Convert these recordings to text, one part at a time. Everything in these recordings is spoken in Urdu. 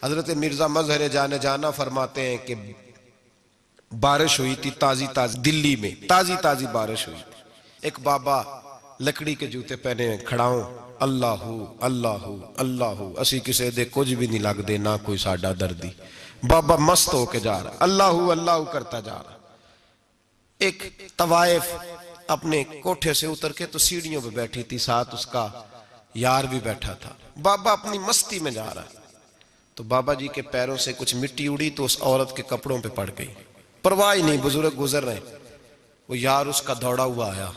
حضرت مرزا مظہر جانے جانا فرماتے ہیں کہ بارش ہوئی تھی تازی تازی، دلی میں تازی تازی بارش ہوئی تھی. ایک بابا لکڑی کے جوتے پہنے کھڑا ہوں، اللہ اللہ اللہ، اسی کسے دے کچھ بھی نہیں لگ دے، نہ کوئی ساڈا دردی. بابا مست ہو کے جا رہا، اللہ اللہ کرتا جا رہا. ایک طوائف اپنے کوٹھے سے اتر کے تو سیڑھیوں پہ بیٹھی تھی، ساتھ اس کا یار بھی بیٹھا تھا. بابا اپنی مستی میں جا رہا، تو بابا جی کے پیروں سے کچھ مٹی اڑی تو اس عورت کے کپڑوں پہ پڑ گئی. پرواہ نہیں، بزرگ گزر رہے. وہ یار اس کا دوڑا ہوا آیا،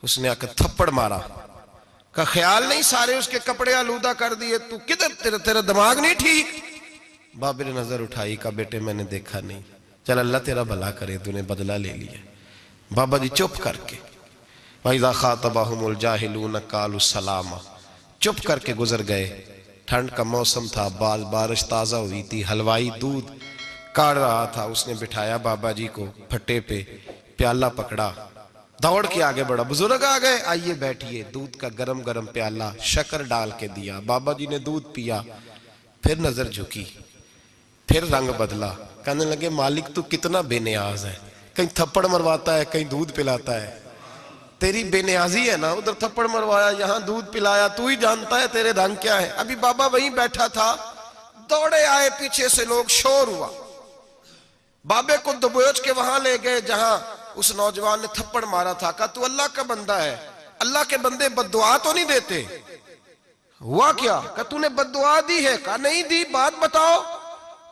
اس نے آ کر تھپڑ مارا، کہا خیال نہیں سارے اس کے کپڑے آلودہ کر دیے، تو کدھر تیرا دماغ نہیں ٹھیک؟ بابے نے نظر اٹھائی، کہا بیٹے میں نے دیکھا نہیں، چل اللہ تیرا بھلا کرے، تو نے بدلہ لے لیا. بابا جی چپ کر کے وَإِذَا خَاطَبَهُمُ الْجَاهِلُونَ قَالُوا السَّلَامَ، چپ کر کے گزر گئے. ٹھنڈ کا موسم تھا، بارش تازہ ہوئی تھی، حلوائی دودھ کاڑ رہا تھا. اس نے بٹھایا بابا جی کو پھٹے پہ، پیالہ پکڑا، دوڑ کے آگے بڑھا. بزرگ آ گئے، آئیے بیٹھیے. دودھ کا گرم گرم پیالہ شکر ڈال کے دیا. بابا جی نے دودھ پیا، پھر نظر جھکی، پھر رنگ بدلا. کہنے لگے مالک تو کتنا بے نیاز ہے، کہیں تھپڑ مرواتا ہے، کہیں دودھ پلاتا ہے. تیری بے نیازی ہے نا، ادھر تھپڑ مروایا، یہاں دودھ پلایا، تو ہی جانتا ہے تیرے رنگ کیا ہے. ابھی بابا وہیں بیٹھا تھا، دوڑے آئے پیچھے سے لوگ، شور ہوا. بابے کو دبوچ کے وہاں لے گئے جہاں اس نوجوان نے تھپڑ مارا تھا. کہا تو اللہ کا بندہ ہے، اللہ کے بندے بد دعا تو نہیں دیتے. ہوا کیا؟ کہا تو نے بد دعا دی ہے؟ کہا نہیں دی، بات بتاؤ.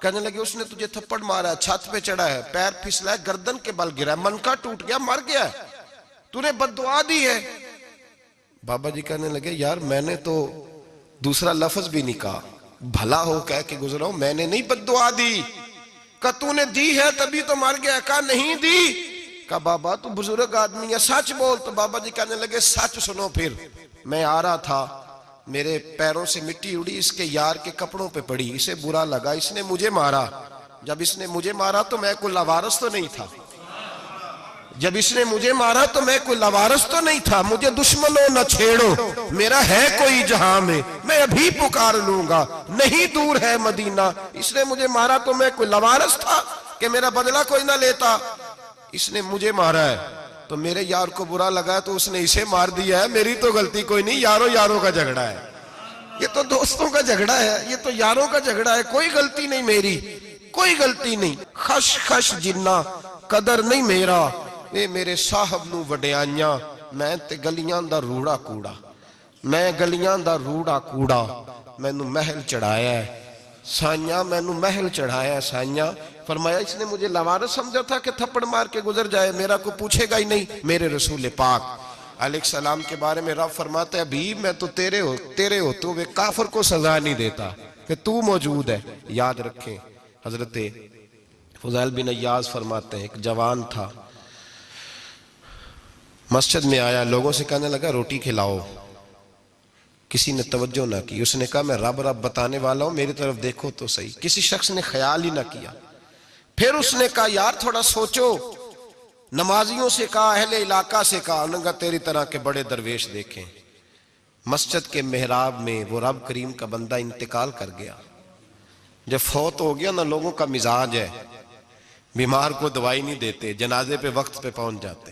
کہنے لگے اس نے تجھے تھپڑ مارا ہے، چھت پہ چڑھا ہے، پیر پھسلا ہے، گردن کے بل گرا ہے، منکا ٹوٹ گیا، مر گیا ہے، تو نے بد دعا دی ہے. بابا جی کہنے لگے یار میں نے تو دوسرا لفظ بھی نہیں کہا، بھلا ہو کہہ کے گزرا ہوں، میں نے نہیں بد دعا دی. کہا تو نے دی ہے تبھی تو مر گیا. کہا نہیں دی. کہا بابا تو بزرگ آدمی ہے، سچ بول. تو بابا جی کہنے لگے سچ سنو. پھر میں آ رہا تھا، میرے پیروں سے مٹی اڑی، اس کے یار کے کپڑوں پہ پڑی، اسے برا لگا، اس نے مجھے مارا. جب اس نے مجھے مارا تو میں کوئی لاوارث تو نہیں تھا، جب اس نے مجھے مارا تو میں کوئی لاوارث تو نہیں تھا. مجھے دشمنوں نہ چھیڑو، میرا ہے کوئی جہاں میں ابھی پکار لوں گا، نہیں دور ہے مدینہ. اس نے مجھے مارا تو میں کوئی لاوارث تھا کہ میرا بدلہ کوئی نہ لیتا. اس نے مجھے مارا ہے تو میرے یار کو برا لگا تو اس نے اسے مار دیا ہے، میری تو غلطی کوئی نہیں. یاروں کا جھگڑا ہے، یہ تو دوستوں کا جھگڑا ہے، یہ تو یاروں کا جھگڑا ہے، کوئی غلطی نہیں میری، کوئی غلطی نہیں. خش خش جنہ قدر نہیں میرا، اے میرے صاحب نو وڈیاں، میں تے گلیاں دا روڑا کوڑا، میں گلیاں دا روڑا کوڑا. میں نو محل چڑھایا ہے سائیاں، میں نو محل چڑھایا ہے سائیاں. فرمایا اس نے مجھے لاوارث سمجھا تھا کہ تھپڑ مار کے گزر جائے، میرا کو پوچھے گا ہی نہیں. میرے رسول پاک علیہ السلام کے بارے میں رب فرماتا ہے ابھی میں تو تیرے ہوتے ہوئے کافر کو سزا نہیں دیتا کہ تو موجود ہے. یاد رکھیں حضرت فضیل بن عیاض فرماتے ہیں ایک جوان تھا، مسجد میں آیا، لوگوں سے کہنے لگا روٹی کھلاؤ. کسی نے توجہ نہ کی. اس نے کہا میں رب بتانے والا ہوں، میری طرف دیکھو تو صحیح. کسی شخص نے خیال ہی نہ کیا. پھر اس نے کہا یار تھوڑا سوچو. نمازیوں سے کہا، اہل علاقہ سے کہا، انہوں نے کہا تیری طرح کے بڑے درویش دیکھیں. مسجد کے محراب میں وہ رب کریم کا بندہ انتقال کر گیا. جب فوت ہو گیا نا، لوگوں کا مزاج ہے، بیمار کو دوائی نہیں دیتے، جنازے پہ وقت پہ پہنچ جاتے.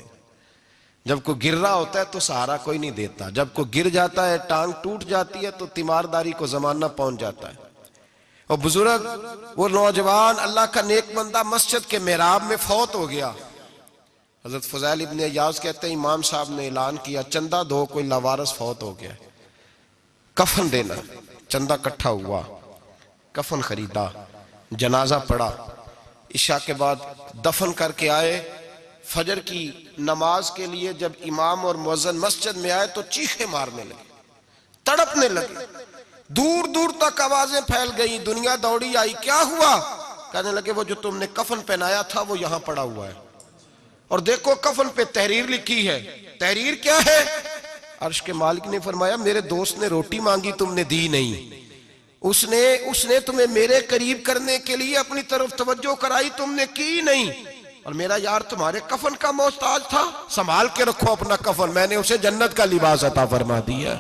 جب کوئی گر رہا ہوتا ہے تو سہارا کوئی نہیں دیتا، جب کوئی گر جاتا ہے، ٹانگ ٹوٹ جاتی ہے تو تیمارداری کو زمانہ پہنچ جاتا ہے. اور بزرگ وہ نوجوان اللہ کا نیک بندہ مسجد کے محراب میں فوت ہو گیا. حضرت فضیل ابن عیاض کہتے ہیں امام صاحب نے اعلان کیا چندہ دو، کوئی لاوارث فوت ہو گیا، کفن دینا. چندہ کٹھا ہوا، کفن خریدا، جنازہ پڑا. عشاء کے بعد دفن کر کے آئے. فجر کی نماز کے لیے جب امام اور مؤذن مسجد میں آئے تو چیخیں مارنے لگے، تڑپنے لگے، دور دور تک آوازیں پھیل گئی. دنیا دوڑی آئی، کیا ہوا؟ کہنے لگے وہ جو تم نے کفن پہنایا تھا وہ یہاں پڑا ہوا ہے، اور دیکھو کفن پہ تحریر لکھی ہے. تحریر کیا ہے؟ عرش کے مالک نے فرمایا میرے دوست نے روٹی مانگی تم نے دی نہیں، اس نے تمہیں میرے قریب کرنے کے لیے اپنی طرف توجہ کرائی، تم نے کی نہیں. اور میرا یار تمہارے کفن کا محتاج تھا، سنبھال کے رکھو اپنا کفن، میں نے اسے جنت کا لباس عطا فرما دیا،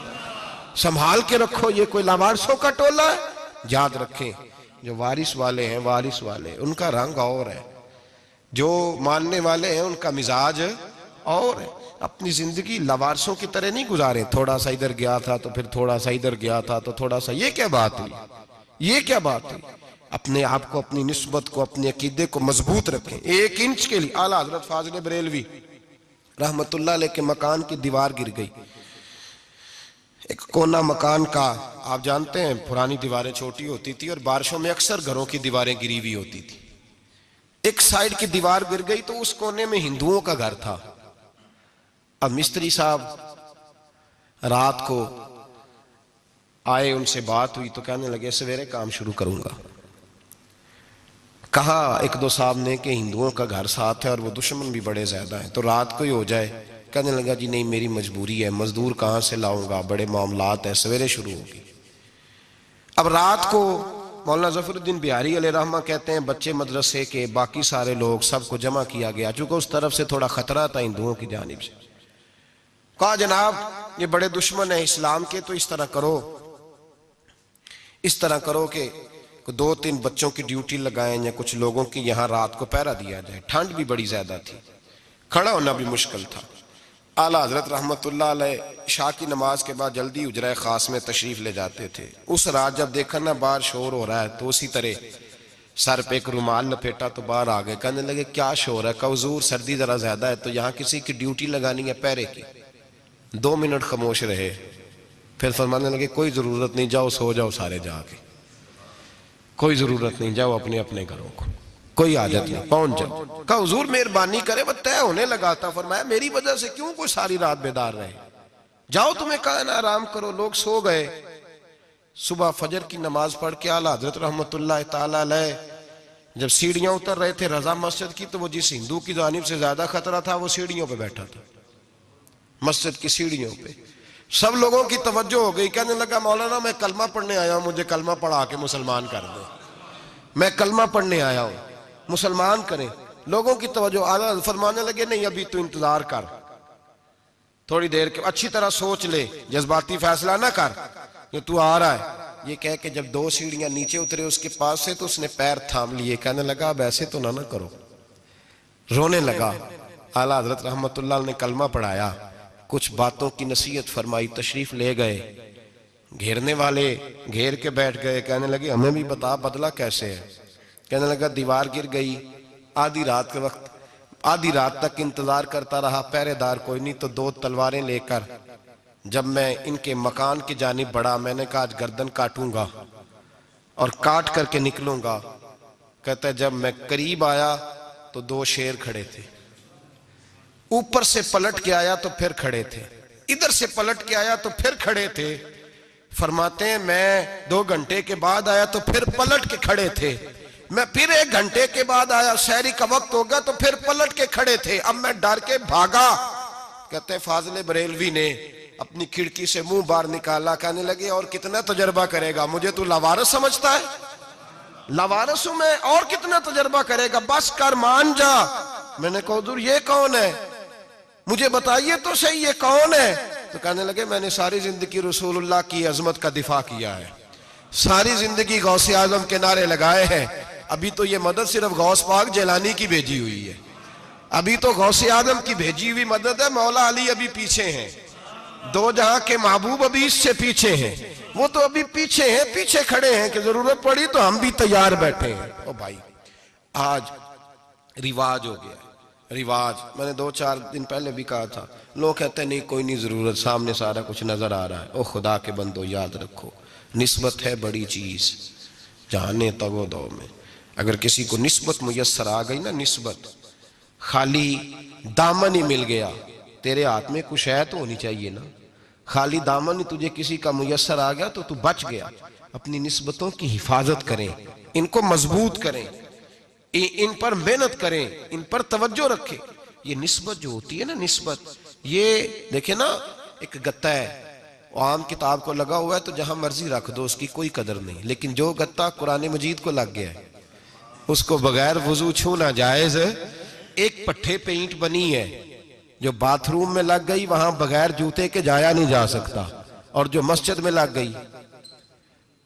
سنبھال کے رکھو. یہ کوئی لاوارثوں کا ٹولہ ہے؟ یاد رکھیں جو وارث والے ہیں، وارث والے ان کا رنگ اور ہے، جو ماننے والے ہیں ان کا مزاج اور ہے۔ اپنی زندگی لوارثوں کی طرح نہیں گزاریں، تھوڑا سا ادھر گیا تھا تو پھر تھوڑا سا ادھر گیا تھا تو تھوڑا سا، یہ کیا بات ہوئی، یہ کیا بات ہوئی؟ اپنے آپ کو، اپنی نسبت کو، اپنے عقیدے کو مضبوط رکھیں۔ 1 انچ کے لیے اعلیٰ حضرت فاضل بریلوی رحمت اللہ علیہ کے مکان کی دیوار گر گئی، ایک کونا مکان کا، آپ جانتے ہیں پرانی دیواریں چھوٹی ہوتی تھی اور بارشوں میں اکثر گھروں کی دیواریں گری ہوئی ہوتی تھی، ایک سائیڈ کی دیوار گر گئی تو اس کونے میں ہندوؤں کا گھر تھا۔ اب مستری صاحب رات کو آئے، ان سے بات ہوئی تو کہنے لگے سویرے کام شروع کروں گا۔ کہا 1-2 صاحب نے کہ ہندوؤں کا گھر ساتھ ہے اور وہ دشمن بھی بڑے زیادہ ہیں، تو رات کو ہی ہو جائے۔ کہنے لگا جی نہیں، میری مجبوری ہے، مزدور کہاں سے لاؤں گا، بڑے معاملات ہیں، سویرے شروع ہوگی۔ اب رات کو مولانا ظفر الدین بہاری علیہ رحمہ کہتے ہیں بچے مدرسے کے، باقی سارے لوگ، سب کو جمع کیا گیا، چونکہ اس طرف سے تھوڑا خطرہ تھا ہندوؤں کی جانب سے۔ کہا جناب یہ بڑے دشمن ہیں اسلام کے، تو اس طرح کرو کہ 2-3 بچوں کی ڈیوٹی لگائیں یا کچھ لوگوں کی یہاں رات کو پہرا دیا جائے۔ ٹھنڈ بھی بڑی زیادہ تھی، کھڑا ہونا بھی مشکل تھا۔ اعلیٰ حضرت رحمت اللہ علیہ عشاء کی نماز کے بعد جلدی حجرہ خاص میں تشریف لے جاتے تھے۔ اس رات جب دیکھا نا باہر شور ہو رہا ہے تو اسی طرح سر پہ ایک رومال لپیٹا تو باہر آ گئے، کہنے لگے کیا شور ہے؟ کہ حضور سردی ذرا زیادہ ہے تو یہاں کسی کی ڈیوٹی لگانی ہے پہرے کی۔ 2 منٹ خاموش رہے، پھر فرمانے لگے کوئی ضرورت نہیں، جاؤ سو جاؤ سارے جا کے، کوئی ضرورت نہیں، جاؤ اپنے اپنے گھروں کو، کوئی حاجت نہیں، پہنچ جاؤ۔ کہا حضور مہربانی کرے، وہ طے ہونے لگا تھا۔ فرمایا میری وجہ سے کیوں کوئی ساری رات بیدار رہے، جاؤ تمہیں کہا نا آرام کرو۔ لوگ سو گئے۔ صبح فجر کی نماز پڑھ کے اعلیٰ حضرت رحمت اللہ تعالی علیہ جب سیڑھیاں اتر رہے تھے رضا مسجد کی، تو وہ جس ہندو کی جانب سے زیادہ خطرہ تھا وہ سیڑھیوں پہ بیٹھا تھا، مسجد کی سیڑھیوں پہ۔ سب لوگوں کی توجہ ہو گئی، کہنے لگا مولانا میں کلمہ پڑھنے آیا ہوں، مجھے کلمہ پڑھا کے مسلمان کر دیں، میں کلمہ پڑھنے آیا ہوں، مسلمان کریں۔ لوگوں کی توجہ، اعلیٰ فرمانے لگے نہیں ابھی تو انتظار کر، تھوڑی دیر کے اچھی طرح سوچ لے، جذباتی فیصلہ نہ کر کہ تو آ رہا ہے۔ یہ کہہ کے جب 2 سیڑھیاں نیچے اترے اس کے پاس سے تو اس نے پیر تھام لیے، کہنے لگا اب ایسے تو نہ کرو، رونے لگا۔ اعلیٰ حضرت رحمت اللہ نے کلمہ پڑھایا، کچھ باتوں کی نصیحت فرمائی، تشریف لے گئے۔ گھیرنے والے گھیر کے بیٹھ گئے، کہنے لگے ہمیں بھی بتا بدلہ کیسے ہے۔ کہنے لگا دیوار گر گئی، آدھی رات کے وقت، آدھی رات تک انتظار کرتا رہا، پہرے دار کوئی نہیں، تو 2 تلواریں لے کر جب میں ان کے مکان کی جانب بڑھا، میں نے کہا آج گردن کاٹوں گا اور کاٹ کر کے نکلوں گا۔ کہتا ہے جب میں قریب آیا تو 2 شیر کھڑے تھے، اوپر سے پلٹ کے آیا تو پھر کھڑے تھے، ادھر سے پلٹ کے آیا تو پھر کھڑے تھے۔ فرماتے ہیں میں 2 گھنٹے کے بعد آیا تو پھر پلٹ کے کھڑے تھے، میں پھر 1 گھنٹے کے بعد آیا، سحری کا وقت ہوگا تو پھر پلٹ کے کھڑے تھے، اب میں ڈر کے بھاگا۔ کہتے ہیں فاضل بریلوی نے اپنی کھڑکی سے منہ باہر نکالا، کہنے لگے اور کتنا تجربہ کرے گا، مجھے تو لاوارث سمجھتا ہے، لاوارث ہوں میں، اور کتنا تجربہ کرے گا، بس کر مان جا۔ میں نے کہا حضور یہ کون ہے، مجھے بتائیے تو صحیح یہ کون ہے۔ تو کہنے لگے میں نے ساری زندگی رسول اللہ کی عظمت کا دفاع کیا ہے، ساری زندگی غوث اعظم کے نعرے لگائے ہیں، ابھی تو یہ مدد صرف غوث پاک جیلانی کی بھیجی ہوئی ہے، ابھی تو غوث اعظم کی بھیجی ہوئی مدد ہے، مولا علی ابھی پیچھے ہیں، 2 جہاں کے محبوب ابھی اس سے پیچھے ہیں، وہ تو ابھی پیچھے ہیں، پیچھے کھڑے ہیں کہ ضرورت پڑی تو ہم بھی تیار بیٹھے ہیں۔ او بھائی آج رواج ہو گیا، رواج، میں نے 2-4 دن پہلے بھی کہا تھا، لوگ کہتے ہیں نہیں کوئی نہیں ضرورت، سامنے سارا کچھ نظر آ رہا ہے۔ او خدا کے بندو یاد رکھو، نسبت ہے بڑی چیز، جانے تگو دو میں، اگر کسی کو نسبت میسر آ گئی نا، نسبت، خالی دامن ہی مل گیا، تیرے ہاتھ میں کچھ ہے تو ہونی چاہیے نا، خالی دامن ہی تجھے کسی کا میسر آ گیا تو بچ گیا۔ اپنی نسبتوں کی حفاظت کریں، ان کو مضبوط کریں، ان پر محنت کریں، ان پر توجہ رکھیں۔ یہ نسبت جو ہوتی ہے نا، نسبت، یہ دیکھیں نا ایک گتا ہے، عام کتاب کو لگا ہوا ہے تو جہاں مرضی رکھ دو، اس کی کوئی قدر نہیں، لیکن جو گتا قرآن مجید کو لگ گیا ہے اس کو بغیر وضو چھونا جائز ہے۔ ایک پٹھے پہ اینٹ بنی ہے جو باتھ روم میں لگ گئی، وہاں بغیر جوتے کے جایا نہیں جا سکتا، اور جو مسجد میں لگ گئی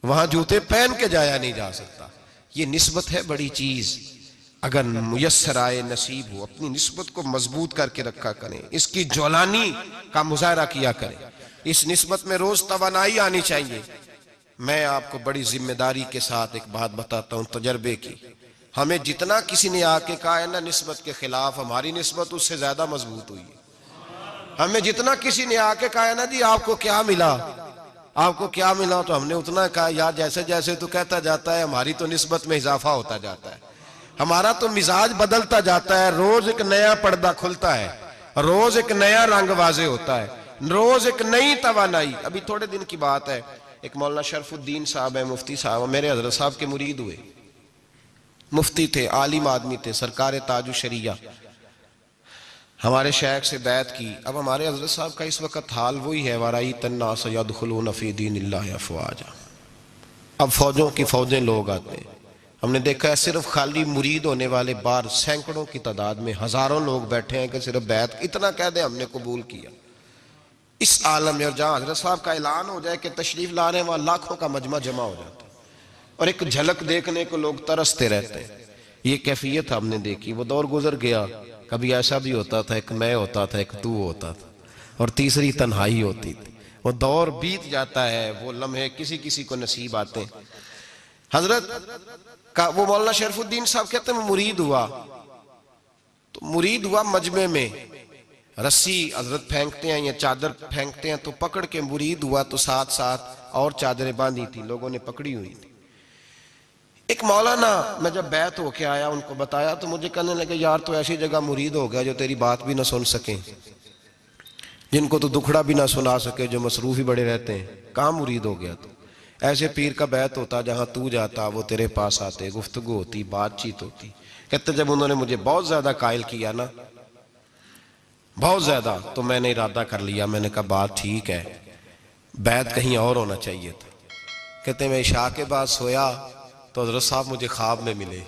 وہاں جوتے پہن کے جایا نہیں جا سکتا. یہ نسبت ہے بڑی چیز. اگر میسر آئے نصیب ہو اپنی نسبت کو مضبوط کر کے رکھا کریں, اس کی جولانی کا مظاہرہ کیا کریں. اس نسبت میں روز توانائی آنی چاہیے. میں آپ کو بڑی ذمہ داری کے ساتھ ایک بات بتاتا ہوں تجربے کی. ہمیں جتنا کسی نے آ کے کہا ہے نا نسبت کے خلاف, ہماری نسبت اس سے زیادہ مضبوط ہوئی ہے. ہمیں جتنا کسی نے آ کے کہا ہے نا جی آپ کو کیا ملا, آپ کو کیا ملا, تو ہم نے اتنا کہا یار جیسے جیسے تو کہتا جاتا ہے ہماری تو نسبت میں اضافہ ہوتا جاتا ہے, ہمارا تو مزاج بدلتا جاتا ہے. روز ایک نیا پردہ کھلتا ہے, روز ایک نیا رنگ واضح ہوتا ہے, روز ایک نئی توانائی. ابھی تھوڑے دن کی بات ہے, ایک مولانا شرف الدین صاحب ہے, مفتی صاحب, میرے حضرت صاحب کے مرید ہوئے. مفتی تھے, عالم آدمی تھے, سرکار تاج الشریعہ, ہمارے شیخ سے بیعت کی. اب ہمارے حضرت صاحب کا اس وقت حال وہی ہے وَرَأَيْتَ النَّاسَ يَدْخُلُونَ فِي دِينِ اللَّهِ أَفْوَاجًا. اب فوجوں کی فوجیں لوگ آتے ہیں. ہم نے دیکھا ہے صرف خالی مرید ہونے والے بار سینکڑوں کی تعداد میں ہزاروں لوگ بیٹھے ہیں کہ صرف بیعت اتنا کہہ دیں ہم نے قبول کیا. اس عالم میں اور جہاں حضرت صاحب کا اعلان ہو جائے کہ تشریف لانے وہاں لاکھوں کا مجمع جمع ہو جاتا ہے اور ایک جھلک دیکھنے کو لوگ ترستے رہتے ہیں. یہ کیفیت ہم نے دیکھی. وہ دور گزر گیا. کبھی ایسا بھی ہوتا تھا ایک میں ہوتا تھا, ایک تو ہوتا تھا, اور تیسری تنہائی ہوتی تھی. وہ دور بیت جاتا ہے, وہ لمحے کسی کسی کو نصیب آتے ہیں. حضرت کا وہ مولانا شرف الدین صاحب کہتے ہیں مرید ہوا, تو مرید ہوا مجمع میں, رسی حضرت پھینکتے ہیں یا چادر پھینکتے ہیں تو پکڑ کے مرید ہوا, تو ساتھ ساتھ اور چادریں باندھی تھی, لوگوں نے پکڑی ہوئی تھی. ایک مولانا, میں جب بیعت ہو کے آیا ان کو بتایا تو مجھے کہنے لگے یار تو ایسی جگہ مرید ہو گیا جو تیری بات بھی نہ سن سکیں, جن کو تو دکھڑا بھی نہ سنا سکے, جو مصروف ہی بڑے رہتے ہیں, کہاں مرید ہو گیا تو. ایسے پیر کا بیعت ہوتا جہاں تو جاتا وہ تیرے پاس آتے, گفتگو ہوتی, بات چیت ہوتی. کہتے جب انہوں نے مجھے بہت زیادہ قائل کیا نا, بہت زیادہ, تو میں نے ارادہ کر لیا. میں نے کہا بات ٹھیک ہے, بیعت کہیں اور ہونا چاہیے تھا. کہتے میں عشاء کے بعد سویا تو حضرت صاحب مجھے خواب میں ملے,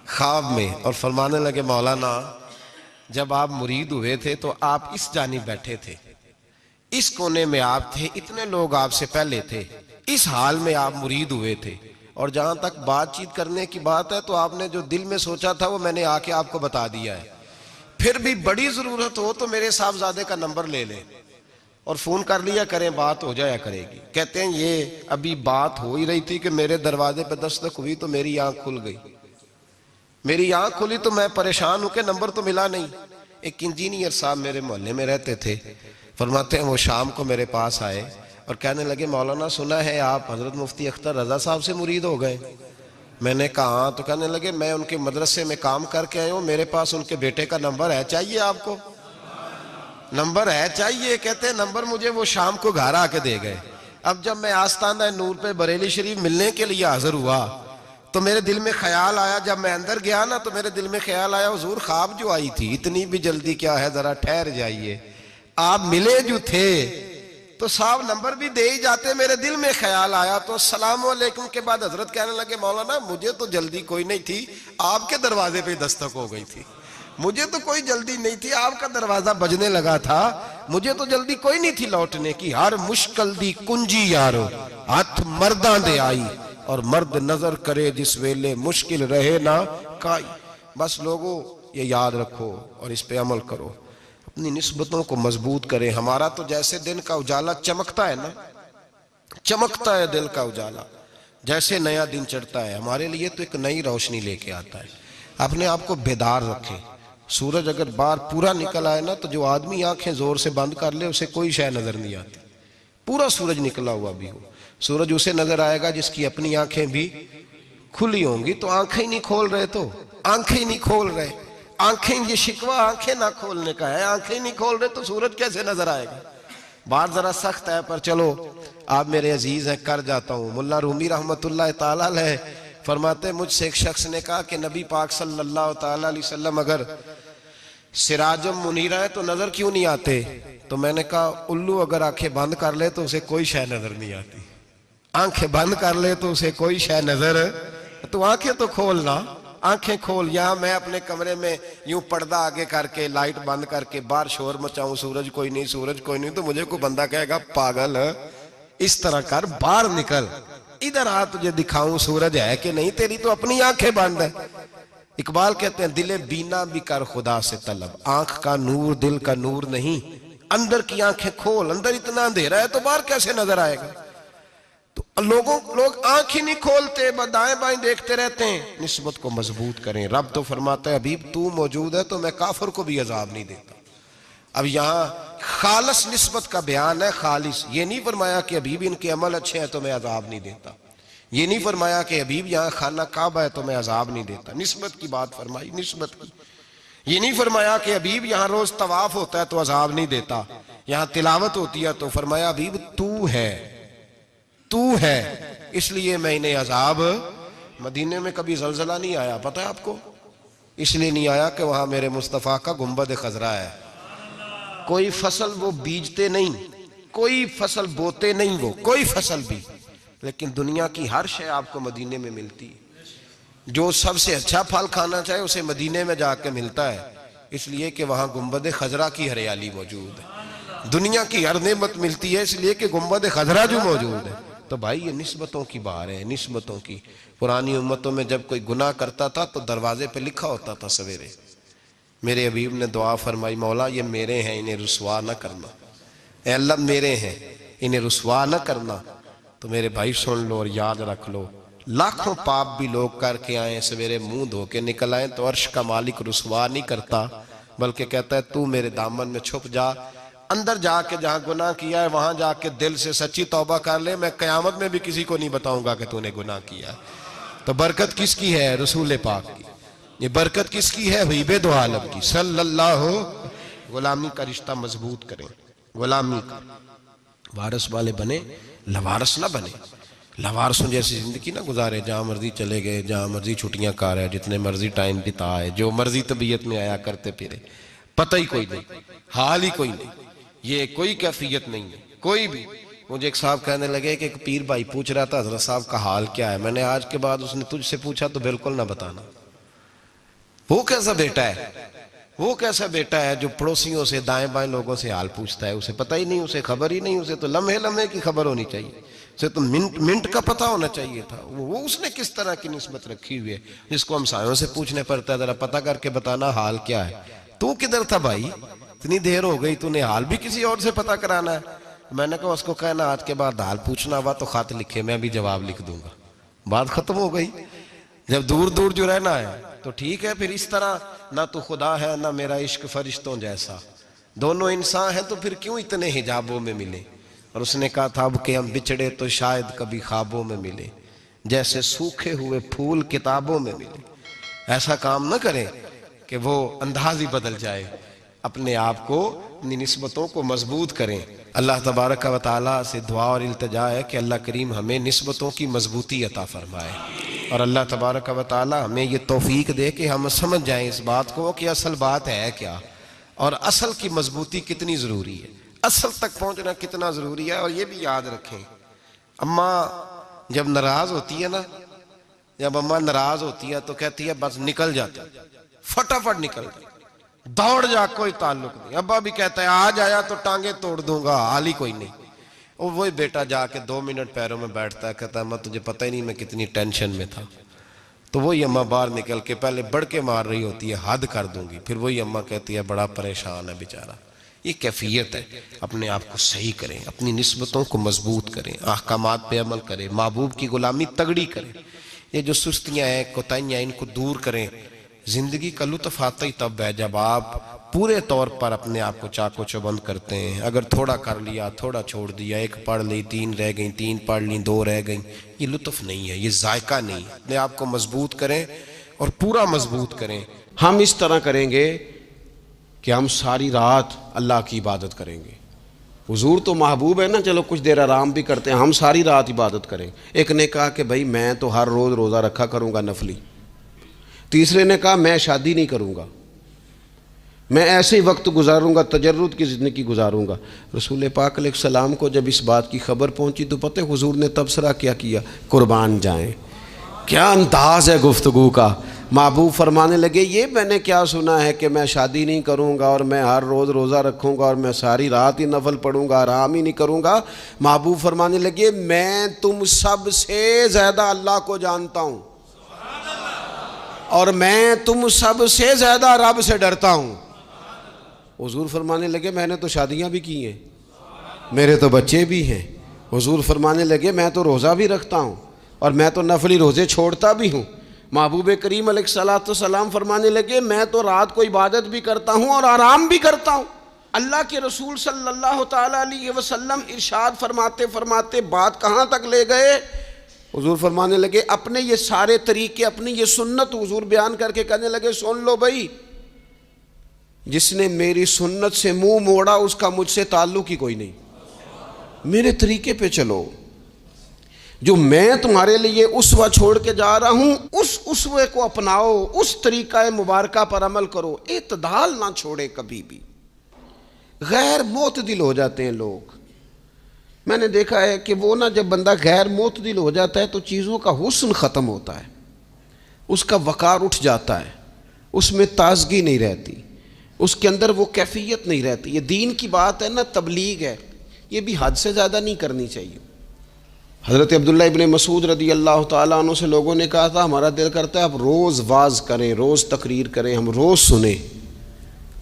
خواب میں, اور فرمانے لگے مولانا جب آپ مرید ہوئے تھے تو آپ اس جانب بیٹھے تھے, اس کونے میں آپ تھے, اتنے لوگ آپ سے پہلے تھے, اس حال میں آپ مرید ہوئے تھے, اور جہاں تک بات چیت کرنے کی بات ہے تو آپ نے جو دل میں سوچا تھا وہ میں نے آ کے آپ کو بتا دیا ہے. پھر بھی بڑی ضرورت ہو تو میرے صاحبزادے کا نمبر لے لیں اور فون کر لیا کریں, بات ہو جایا کرے گی. کہتے ہیں یہ ابھی بات ہو ہی رہی تھی کہ میرے دروازے پہ دستک ہوئی تو میری آنکھ کھل گئی. میری آنکھ کھلی تو میں پریشان ہوں کہ نمبر تو ملا نہیں. ایک انجینئر صاحب میرے محلے میں رہتے تھے, فرماتے ہیں وہ شام کو میرے پاس آئے اور کہنے لگے مولانا سنا ہے آپ حضرت مفتی اختر رضا صاحب سے مرید ہو گئے. میں نے کہا ہاں. تو کہنے لگے میں ان کے مدرسے میں کام کر کے آئے ہوں, میرے پاس ان کے بیٹے کا نمبر ہے, چاہیے آپ کو؟ نمبر ہے چاہیے. کہتے ہیں نمبر مجھے وہ شام کو گھر آ کے دے گئے. اب جب میں آستانہ نور پہ بریلی شریف ملنے کے لیے حاضر ہوا تو میرے دل میں خیال آیا, جب میں اندر گیا نا تو میرے دل میں خیال آیا حضور خواب جو آئی تھی اتنی بھی جلدی کیا ہے, ذرا ٹھہر جائیے, آپ ملے جو تھے تو صاحب نمبر بھی دے ہی جاتے. میرے دل میں خیال آیا تو السلام علیکم کے بعد حضرت کہنے لگے مولانا مجھے تو جلدی کوئی نہیں تھی, آپ کے دروازے پہ دستک ہو گئی تھی, مجھے تو کوئی جلدی نہیں تھی, آپ کا دروازہ بجنے لگا تھا, مجھے تو جلدی کوئی نہیں تھی لوٹنے کی. ہر مشکل دی کنجی یارو ہاتھ مرداں دے آئی, اور مرد نظر کرے جس ویلے مشکل رہے نہ کائی. بس لوگوں یہ یاد رکھو اور اس پہ عمل کرو, اپنی نسبتوں کو مضبوط کریں. ہمارا تو جیسے دن کا اجالا چمکتا ہے نا, چمکتا ہے دل کا اجالا, جیسے نیا دن چڑھتا ہے ہمارے لیے تو ایک نئی روشنی لے کے آتا ہے. اپنے آپ کو بیدار رکھیں. سورج اگر باہر پورا نکل آئے نا تو جو آدمی آنکھیں زور سے بند کر لے اسے کوئی شے نظر نہیں آتی. پورا سورج نکلا ہوا بھی ہو, سورج اسے نظر آئے گا جس کی اپنی آنکھیں بھی کھلی ہوں گی. تو آنکھیں نہیں کھول رہے, تو آنکھیں نہیں کھول رہے, آنکھیں, یہ شکوہ آنکھیں نہ کھولنے کا ہے, آنکھیں نہیں کھول رہے تو سورج کیسے نظر آئے گا. بات ذرا سخت ہے پر چلو آپ میرے عزیز ہیں کر جاتا ہوں. ملا رومی رحمت اللہ تعالیٰ علیہ فرماتے مجھ سے ایک شخص نے کہا کہ نبی پاک صلی اللہ تعالیٰ علیہ وسلم اگر سراجم منیرہ ہے تو نظر کیوں نہیں آتے؟ تو میں نے کہا الو اگر آنکھیں بند کر لے تو اسے کوئی شے نظر نہیں آتی. آنکھیں بند کر لے تو اسے کوئی شے نظر, تو آنکھیں تو کھولنا, آنکھیں کھول. یہاں میں اپنے کمرے میں یوں پردہ آگے کر کے لائٹ بند کر کے باہر شور مچاؤں, سورج کوئی نہیں, سورج کوئی نہیں, تو مجھے کوئی بندہ کہے گا پاگل, اس طرح کر, باہر نکل, ادھر آ تجھے دکھاؤں سورج ہے کہ نہیں، تیری تو اپنی آنکھیں بند ہے۔ اقبال کہتے ہیں دل بینا بھی کر خدا سے طلب، آنکھ کا نور دل کا نور نہیں، اندر کی آنکھیں کھول، اندر اتنا اندھیرا ہے تو باہر کیسے نظر آئے گا؟ تو لوگ آنکھ ہی نہیں کھولتے، دائیں بائیں دیکھتے رہتے ہیں۔ نسبت کو مضبوط کریں۔ رب تو فرماتا ہے حبیب تو موجود ہے تو میں کافر کو بھی عذاب نہیں دیتا۔ اب یہاں خالص نسبت کا بیان ہے، خالص، یہ نہیں فرمایا کہ حبیب ان کے عمل اچھے ہیں تو میں عذاب نہیں دیتا، یہ نہیں فرمایا کہ حبیب یہاں خانہ کعبہ ہے تو میں عذاب نہیں دیتا، نسبت کی بات فرمائی، نسبت کی۔ یہ نہیں فرمایا کہ حبیب یہاں روز طواف ہوتا ہے تو عذاب نہیں دیتا، یہاں تلاوت ہوتی ہے تو فرمایا حبیب تو ہے اس لیے میں انہیں عذاب۔ مدینے میں کبھی زلزلہ نہیں آیا، پتہ ہے آپ کو؟ اس لیے نہیں آیا کہ وہاں میرے مصطفیٰ کا گنبد خضرا ہے۔ کوئی فصل وہ بیجتے نہیں، کوئی فصل بوتے نہیں، وہ کوئی فصل بھی، لیکن دنیا کی ہر شے آپ کو مدینے میں ملتی ہے۔ جو سب سے اچھا پھل کھانا چاہے اسے مدینے میں جا کے ملتا ہے، اس لیے کہ وہاں گنبد خضرا کی ہریالی موجود ہے۔ دنیا کی ہر نعمت ملتی ہے اس لیے کہ گنبد خضرا جو موجود ہے۔ تو بھائی یہ نسبتوں کی بار ہے، نسبتوں کی۔ پرانی امتوں میں جب کوئی گناہ کرتا تھا تو دروازے پہ لکھا ہوتا تھا سویرے، میرے حبیب نے دعا فرمائی مولا یہ میرے ہیں انہیں رسوا نہ کرنا، اے اللہ میرے ہیں انہیں رسوا نہ کرنا۔ تو میرے بھائی سن لو اور یاد رکھ لو، لاکھوں پاپ بھی لوگ کر کے آئیں، سویرے منہ دھو کے نکل آئیں تو عرش کا مالک رسوا نہیں کرتا، بلکہ کہتا ہے تو میرے دامن میں چھپ جا، اندر جا کے جہاں گناہ کیا ہے وہاں جا کے دل سے سچی توبہ کر لے، میں قیامت میں بھی کسی کو نہیں بتاؤں گا کہ تو نے گناہ کیا ہے۔ تو برکت کس کی ہے؟ رسول پاک کی۔ یہ برکت کس کی ہے؟ حبیب دو عالم کی صلی اللہ۔ غلامی کا رشتہ مضبوط کریں، غلامی کا وارث والے بنے، لوارث نہ بنے۔ لوارثوں جیسی زندگی نہ گزارے، جہاں مرضی چلے گئے، جہاں مرضی چھٹیاں کار ہے، جتنے مرضی ٹائم بتا ہے، جو مرضی طبیعت میں آیا کرتے پھرے، پتہ ہی کوئی نہیں، حال ہی کوئی نہیں، یہ کوئی کیفیت نہیں ہے کوئی بھی۔ مجھے ایک صاحب کہنے لگے کہ ایک پیر بھائی پوچھ رہا تھا حضرت صاحب کا حال کیا ہے، میں نے آج کے بعد اس نے تجھ سے پوچھا تو بالکل نہ بتانا۔ وہ کیسا بیٹا ہے، وہ کیسا بیٹا ہے جو پڑوسیوں سے دائیں بائیں لوگوں سے حال پوچھتا ہے، اسے پتہ ہی نہیں، اسے خبر ہی نہیں، اسے تو لمحے لمحے کی خبر ہونی چاہیے، اسے تو منٹ کا پتہ ہونا چاہیے تھا۔ وہ اس نے کس طرح کی نسبت رکھی ہوئی ہے جس کو ہم سایوں سے پوچھنے پڑتا ہے ذرا پتہ کر کے بتانا حال کیا ہے۔ تو کدھر تھا بھائی، اتنی دیر ہو گئی، تو نے حال بھی کسی اور سے پتہ کرانا ہے۔ میں نے کہا اس کو کہنا آج کے بعد حال پوچھنا ہوا تو خط لکھے، میں بھی جواب لکھ دوں گا، بات ختم ہو گئی۔ جب دور دور جو رہنا ہے تو ٹھیک ہے، پھر اس طرح نہ تو خدا ہے نہ میرا عشق فرشتوں جیسا، دونوں انسان ہیں تو پھر کیوں اتنے حجابوں میں ملے؟ اور اس نے کہا تھا اب کہ ہم بچھڑے تو شاید کبھی خوابوں میں ملے، جیسے سوکھے ہوئے پھول کتابوں میں ملے۔ ایسا کام نہ کریں کہ وہ انداز ہی بدل جائے، اپنے آپ کو، اپنی نسبتوں کو مضبوط کریں۔ اللہ تبارک و تعالیٰ سے دعا اور التجا ہے کہ اللہ کریم ہمیں نسبتوں کی مضبوطی عطا فرمائے، اور اللہ تبارک و تعالیٰ ہمیں یہ توفیق دے کہ ہم سمجھ جائیں اس بات کو کہ اصل بات ہے کیا، اور اصل کی مضبوطی کتنی ضروری ہے، اصل تک پہنچنا کتنا ضروری ہے۔ اور یہ بھی یاد رکھیں، اماں جب ناراض ہوتی ہے نا، جب اماں ناراض ہوتی ہے تو کہتی ہے بس نکل جاتا، فٹافٹ نکل جاتا، دوڑ جا، کوئی تعلق نہیں۔ ابا بھی کہتا ہے آج آیا تو ٹانگیں توڑ دوں گا، حال ہی کوئی نہیں۔ اور وہی بیٹا جا کے 2 منٹ پیروں میں بیٹھتا ہے، کہتا ہے اماں تجھے پتہ ہی نہیں میں کتنی ٹینشن میں تھا۔ تو وہی اماں باہر نکل کے پہلے بڑھ کے مار رہی ہوتی ہے حد کر دوں گی، پھر وہی اماں کہتی ہے بڑا پریشان ہے بیچارہ۔ یہ کیفیت ہے، اپنے آپ کو صحیح کریں، اپنی نسبتوں کو مضبوط کریں، احکامات پہ عمل کریں، محبوب کی غلامی تگڑی کریں۔ یہ جو سستیاں ہیں، کوتاہیاں ہیں، ان کو دور کریں۔ زندگی کا لطف آتا ہی تب ہے جب آپ پورے طور پر اپنے آپ کو چاق و چوبند کرتے ہیں۔ اگر تھوڑا کر لیا، تھوڑا چھوڑ دیا، 1 پڑھ لی، 3 رہ گئیں، 3 پڑھ لیں، 2 رہ گئیں، یہ لطف نہیں ہے، یہ ذائقہ نہیں ہے۔ اپنے آپ کو مضبوط کریں اور پورا مضبوط کریں۔ ہم اس طرح کریں گے کہ ہم ساری رات اللہ کی عبادت کریں گے۔ حضور تو محبوب ہے نا، چلو کچھ دیر آرام بھی کرتے ہیں، ہم ساری رات عبادت کریں۔ ایک نے کہا کہ بھائی میں تو ہر روز روزہ رکھا کروں گا نفلی، تیسرے نے کہا میں شادی نہیں کروں گا، میں ایسے ہی وقت گزاروں گا، تجرد کی زندگی گزاروں گا۔ رسول پاک علیہ السلام کو جب اس بات کی خبر پہنچی تو پتہ حضور نے تبصرہ کیا قربان جائیں، کیا انداز ہے گفتگو کا۔ محبوب فرمانے لگے یہ میں نے کیا سنا ہے کہ میں شادی نہیں کروں گا اور میں ہر روز روزہ رکھوں گا اور میں ساری رات ہی نفل پڑھوں گا، آرام ہی نہیں کروں گا۔ محبوب فرمانے لگے میں تم سب سے زیادہ اللہ کو جانتا ہوں اور میں تم سب سے زیادہ رب سے ڈرتا ہوں۔ حضور فرمانے لگے میں نے تو شادیاں بھی کی ہیں، میرے تو بچے بھی ہیں۔ حضور فرمانے لگے میں تو روزہ بھی رکھتا ہوں اور میں تو نفلی روزے چھوڑتا بھی ہوں۔ محبوب کریم علیہ الصلوۃ والسلام فرمانے لگے میں تو رات کو عبادت بھی کرتا ہوں اور آرام بھی کرتا ہوں۔ اللہ کے رسول صلی اللہ تعالیٰ علیہ وسلم ارشاد فرماتے فرماتے بات کہاں تک لے گئے؟ حضور فرمانے لگے اپنے یہ سارے طریقے، اپنی یہ سنت حضور بیان کر کے کہنے لگے سن لو بھائی، جس نے میری سنت سے منہ موڑا اس کا مجھ سے تعلق ہی کوئی نہیں، میرے طریقے پہ چلو۔ جو میں تمہارے لیے اسوہ چھوڑ کے جا رہا ہوں اس اسوے کو اپناؤ، اس طریقہ مبارکہ پر عمل کرو، اعتدال نہ چھوڑے کبھی بھی۔ غیر معتدل ہو جاتے ہیں لوگ، میں نے دیکھا ہے کہ وہ جب بندہ غیر معتدل ہو جاتا ہے تو چیزوں کا حسن ختم ہوتا ہے، اس کا وقار اٹھ جاتا ہے، اس میں تازگی نہیں رہتی، اس کے اندر وہ کیفیت نہیں رہتی۔ یہ دین کی بات ہے نا، تبلیغ ہے، یہ بھی حد سے زیادہ نہیں کرنی چاہیے۔ حضرت عبداللہ ابن مسعود رضی اللہ تعالیٰ عنہ سے لوگوں نے کہا تھا ہمارا دل کرتا ہے آپ روز واز کریں، روز تقریر کریں، ہم روز سنیں،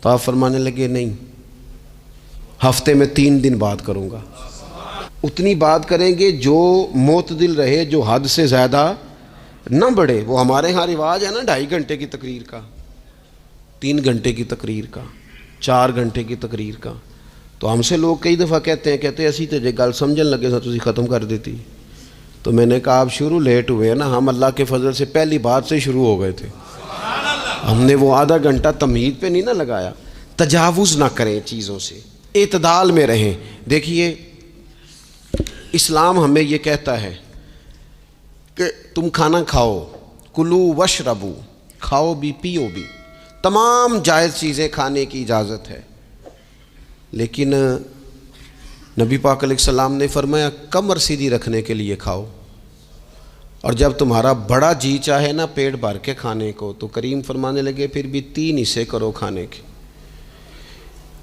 تو آپ فرمانے لگے نہیں، ہفتے میں 3 دن بات کروں گا۔ اتنی بات کریں گے جو معتدل رہے، جو حد سے زیادہ نہ بڑھے۔ وہ ہمارے ہاں رواج ہے نا 2.5 گھنٹے کی تقریر کا، 3 گھنٹے کی تقریر کا، 4 گھنٹے کی تقریر کا۔ تو ہم سے لوگ کئی دفعہ کہتے ہیں اسی تے جے گل سمجھن لگے سا تسی ختم کر دیتی۔ تو میں نے کہا آپ شروع لیٹ ہوئے نا، ہم اللہ کے فضل سے پہلی بات سے شروع ہو گئے تھے، ہم نے وہ آدھا گھنٹہ تمہید پہ نہیں نہ لگایا۔ تجاوز نہ کریں چیزوں سے، اعتدال میں رہیں۔ دیکھیے اسلام ہمیں یہ کہتا ہے کہ تم کھانا کھاؤ، کلو وشربو، کھاؤ بھی پیو بھی، تمام جائز چیزیں کھانے کی اجازت ہے، لیکن نبی پاک علیہ السلام نے فرمایا کمر سیدھی رکھنے کے لیے کھاؤ، اور جب تمہارا بڑا جی چاہے نا پیٹ بھر کے کھانے کو تو کریم فرمانے لگے پھر بھی 3 حصے کرو کھانے کے،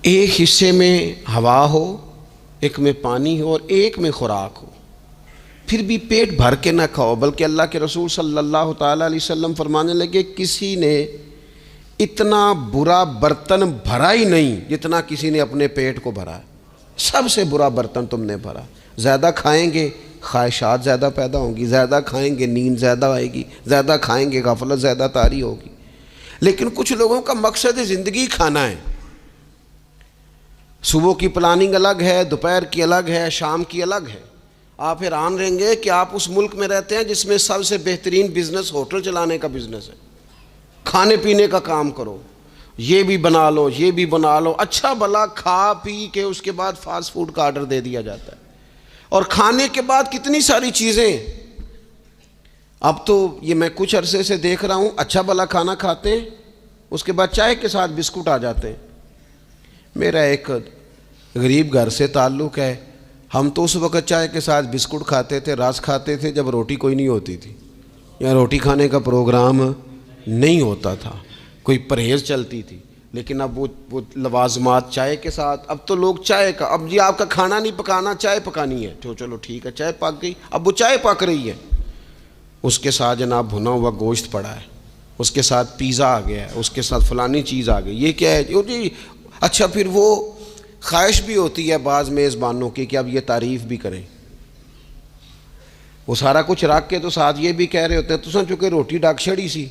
ایک حصے میں ہوا ہو، ایک میں پانی ہو اور ایک میں خوراک ہو، پھر بھی پیٹ بھر کے نہ کھاؤ۔ بلکہ اللہ کے رسول صلی اللہ تعالیٰ علیہ وسلم فرمانے لگے کسی نے اتنا برا برتن بھرا ہی نہیں جتنا کسی نے اپنے پیٹ کو بھرا، سب سے برا برتن تم نے بھرا۔ زیادہ کھائیں گے خواہشات زیادہ پیدا ہوں گی، زیادہ کھائیں گے نیند زیادہ آئے گی، زیادہ کھائیں گے غفلت زیادہ طاری ہوگی۔ لیکن کچھ لوگوں کا مقصد زندگی کھانا ہے، صبح کی پلاننگ الگ ہے، دوپہر کی الگ ہے، شام کی الگ ہے۔ آپ حیران رہیں گے کہ آپ اس ملک میں رہتے ہیں جس میں سب سے بہترین بزنس ہوٹل چلانے کا بزنس ہے، کھانے پینے کا کام کرو، یہ بھی بنا لو یہ بھی بنا لو، اچھا بھلا کھا پی کے اس کے بعد فاسٹ فوڈ کا آرڈر دے دیا جاتا ہے، اور کھانے کے بعد کتنی ساری چیزیں۔ اب تو یہ میں کچھ عرصے سے دیکھ رہا ہوں اچھا بھلا کھانا کھاتے ہیں، اس کے بعد چائے کے ساتھ بسکٹ آ جاتے ہیں۔ میرا ایک غریب گھر سے تعلق ہے، ہم تو اس وقت چائے کے ساتھ بسکٹ کھاتے تھے، رس کھاتے تھے جب روٹی کوئی نہیں ہوتی تھی، یا روٹی کھانے کا پروگرام نہیں ہوتا تھا، کوئی پرہیز چلتی تھی۔ لیکن اب وہ لوازمات چائے کے ساتھ، اب تو لوگ چائے کا، اب جی آپ کا کھانا نہیں پکانا چائے پکانی ہے، تو چلو ٹھیک ہے چائے پک گئی، اب وہ چائے پک رہی ہے، اس کے ساتھ جناب بھنا ہوا گوشت پڑا ہے، اس کے ساتھ پیزا آ گیا ہے، اس کے ساتھ فلانی چیز آ گئی، یہ کیا ہے جی؟ اچھا پھر وہ خواہش بھی ہوتی ہے بعض میزبانوں کی کہ اب یہ تعریف بھی کریں، وہ سارا کچھ رکھ کے تو ساتھ یہ بھی کہہ رہے ہوتے ہیں تو سن چکے روٹی ڈاک چھڑی سی،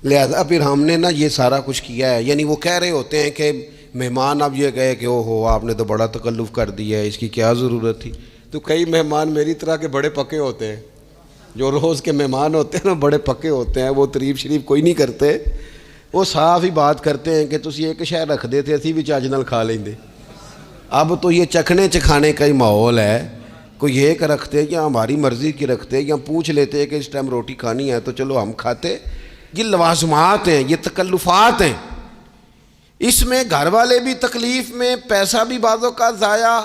لہذا پھر ہم نے نا یہ سارا کچھ کیا ہے۔ یعنی وہ کہہ رہے ہوتے ہیں کہ مہمان اب یہ کہے کہ او ہو آپ نے تو بڑا تکلف کر دیا ہے، اس کی کیا ضرورت تھی۔ تو کئی مہمان میری طرح کے بڑے پکے ہوتے ہیں، جو روز کے مہمان ہوتے ہیں نا بڑے پکے ہوتے ہیں، وہ تعریف شریف کوئی نہیں کرتے، وہ صاف ہی بات کرتے ہیں کہ تسی ایک شے رکھ دے تے اسی بھی چاج نال کھا لیں دے۔ اب تو یہ چکھنے چکھانے کا ہی ماحول ہے، کوئی ایک رکھتے یا ہماری مرضی کی رکھتے یا پوچھ لیتے کہ اس ٹائم روٹی کھانی ہے تو چلو ہم کھاتے۔ یہ لوازمات ہیں، یہ تکلفات ہیں، اس میں گھر والے بھی تکلیف میں، پیسہ بھی بعضوں کا ضائع۔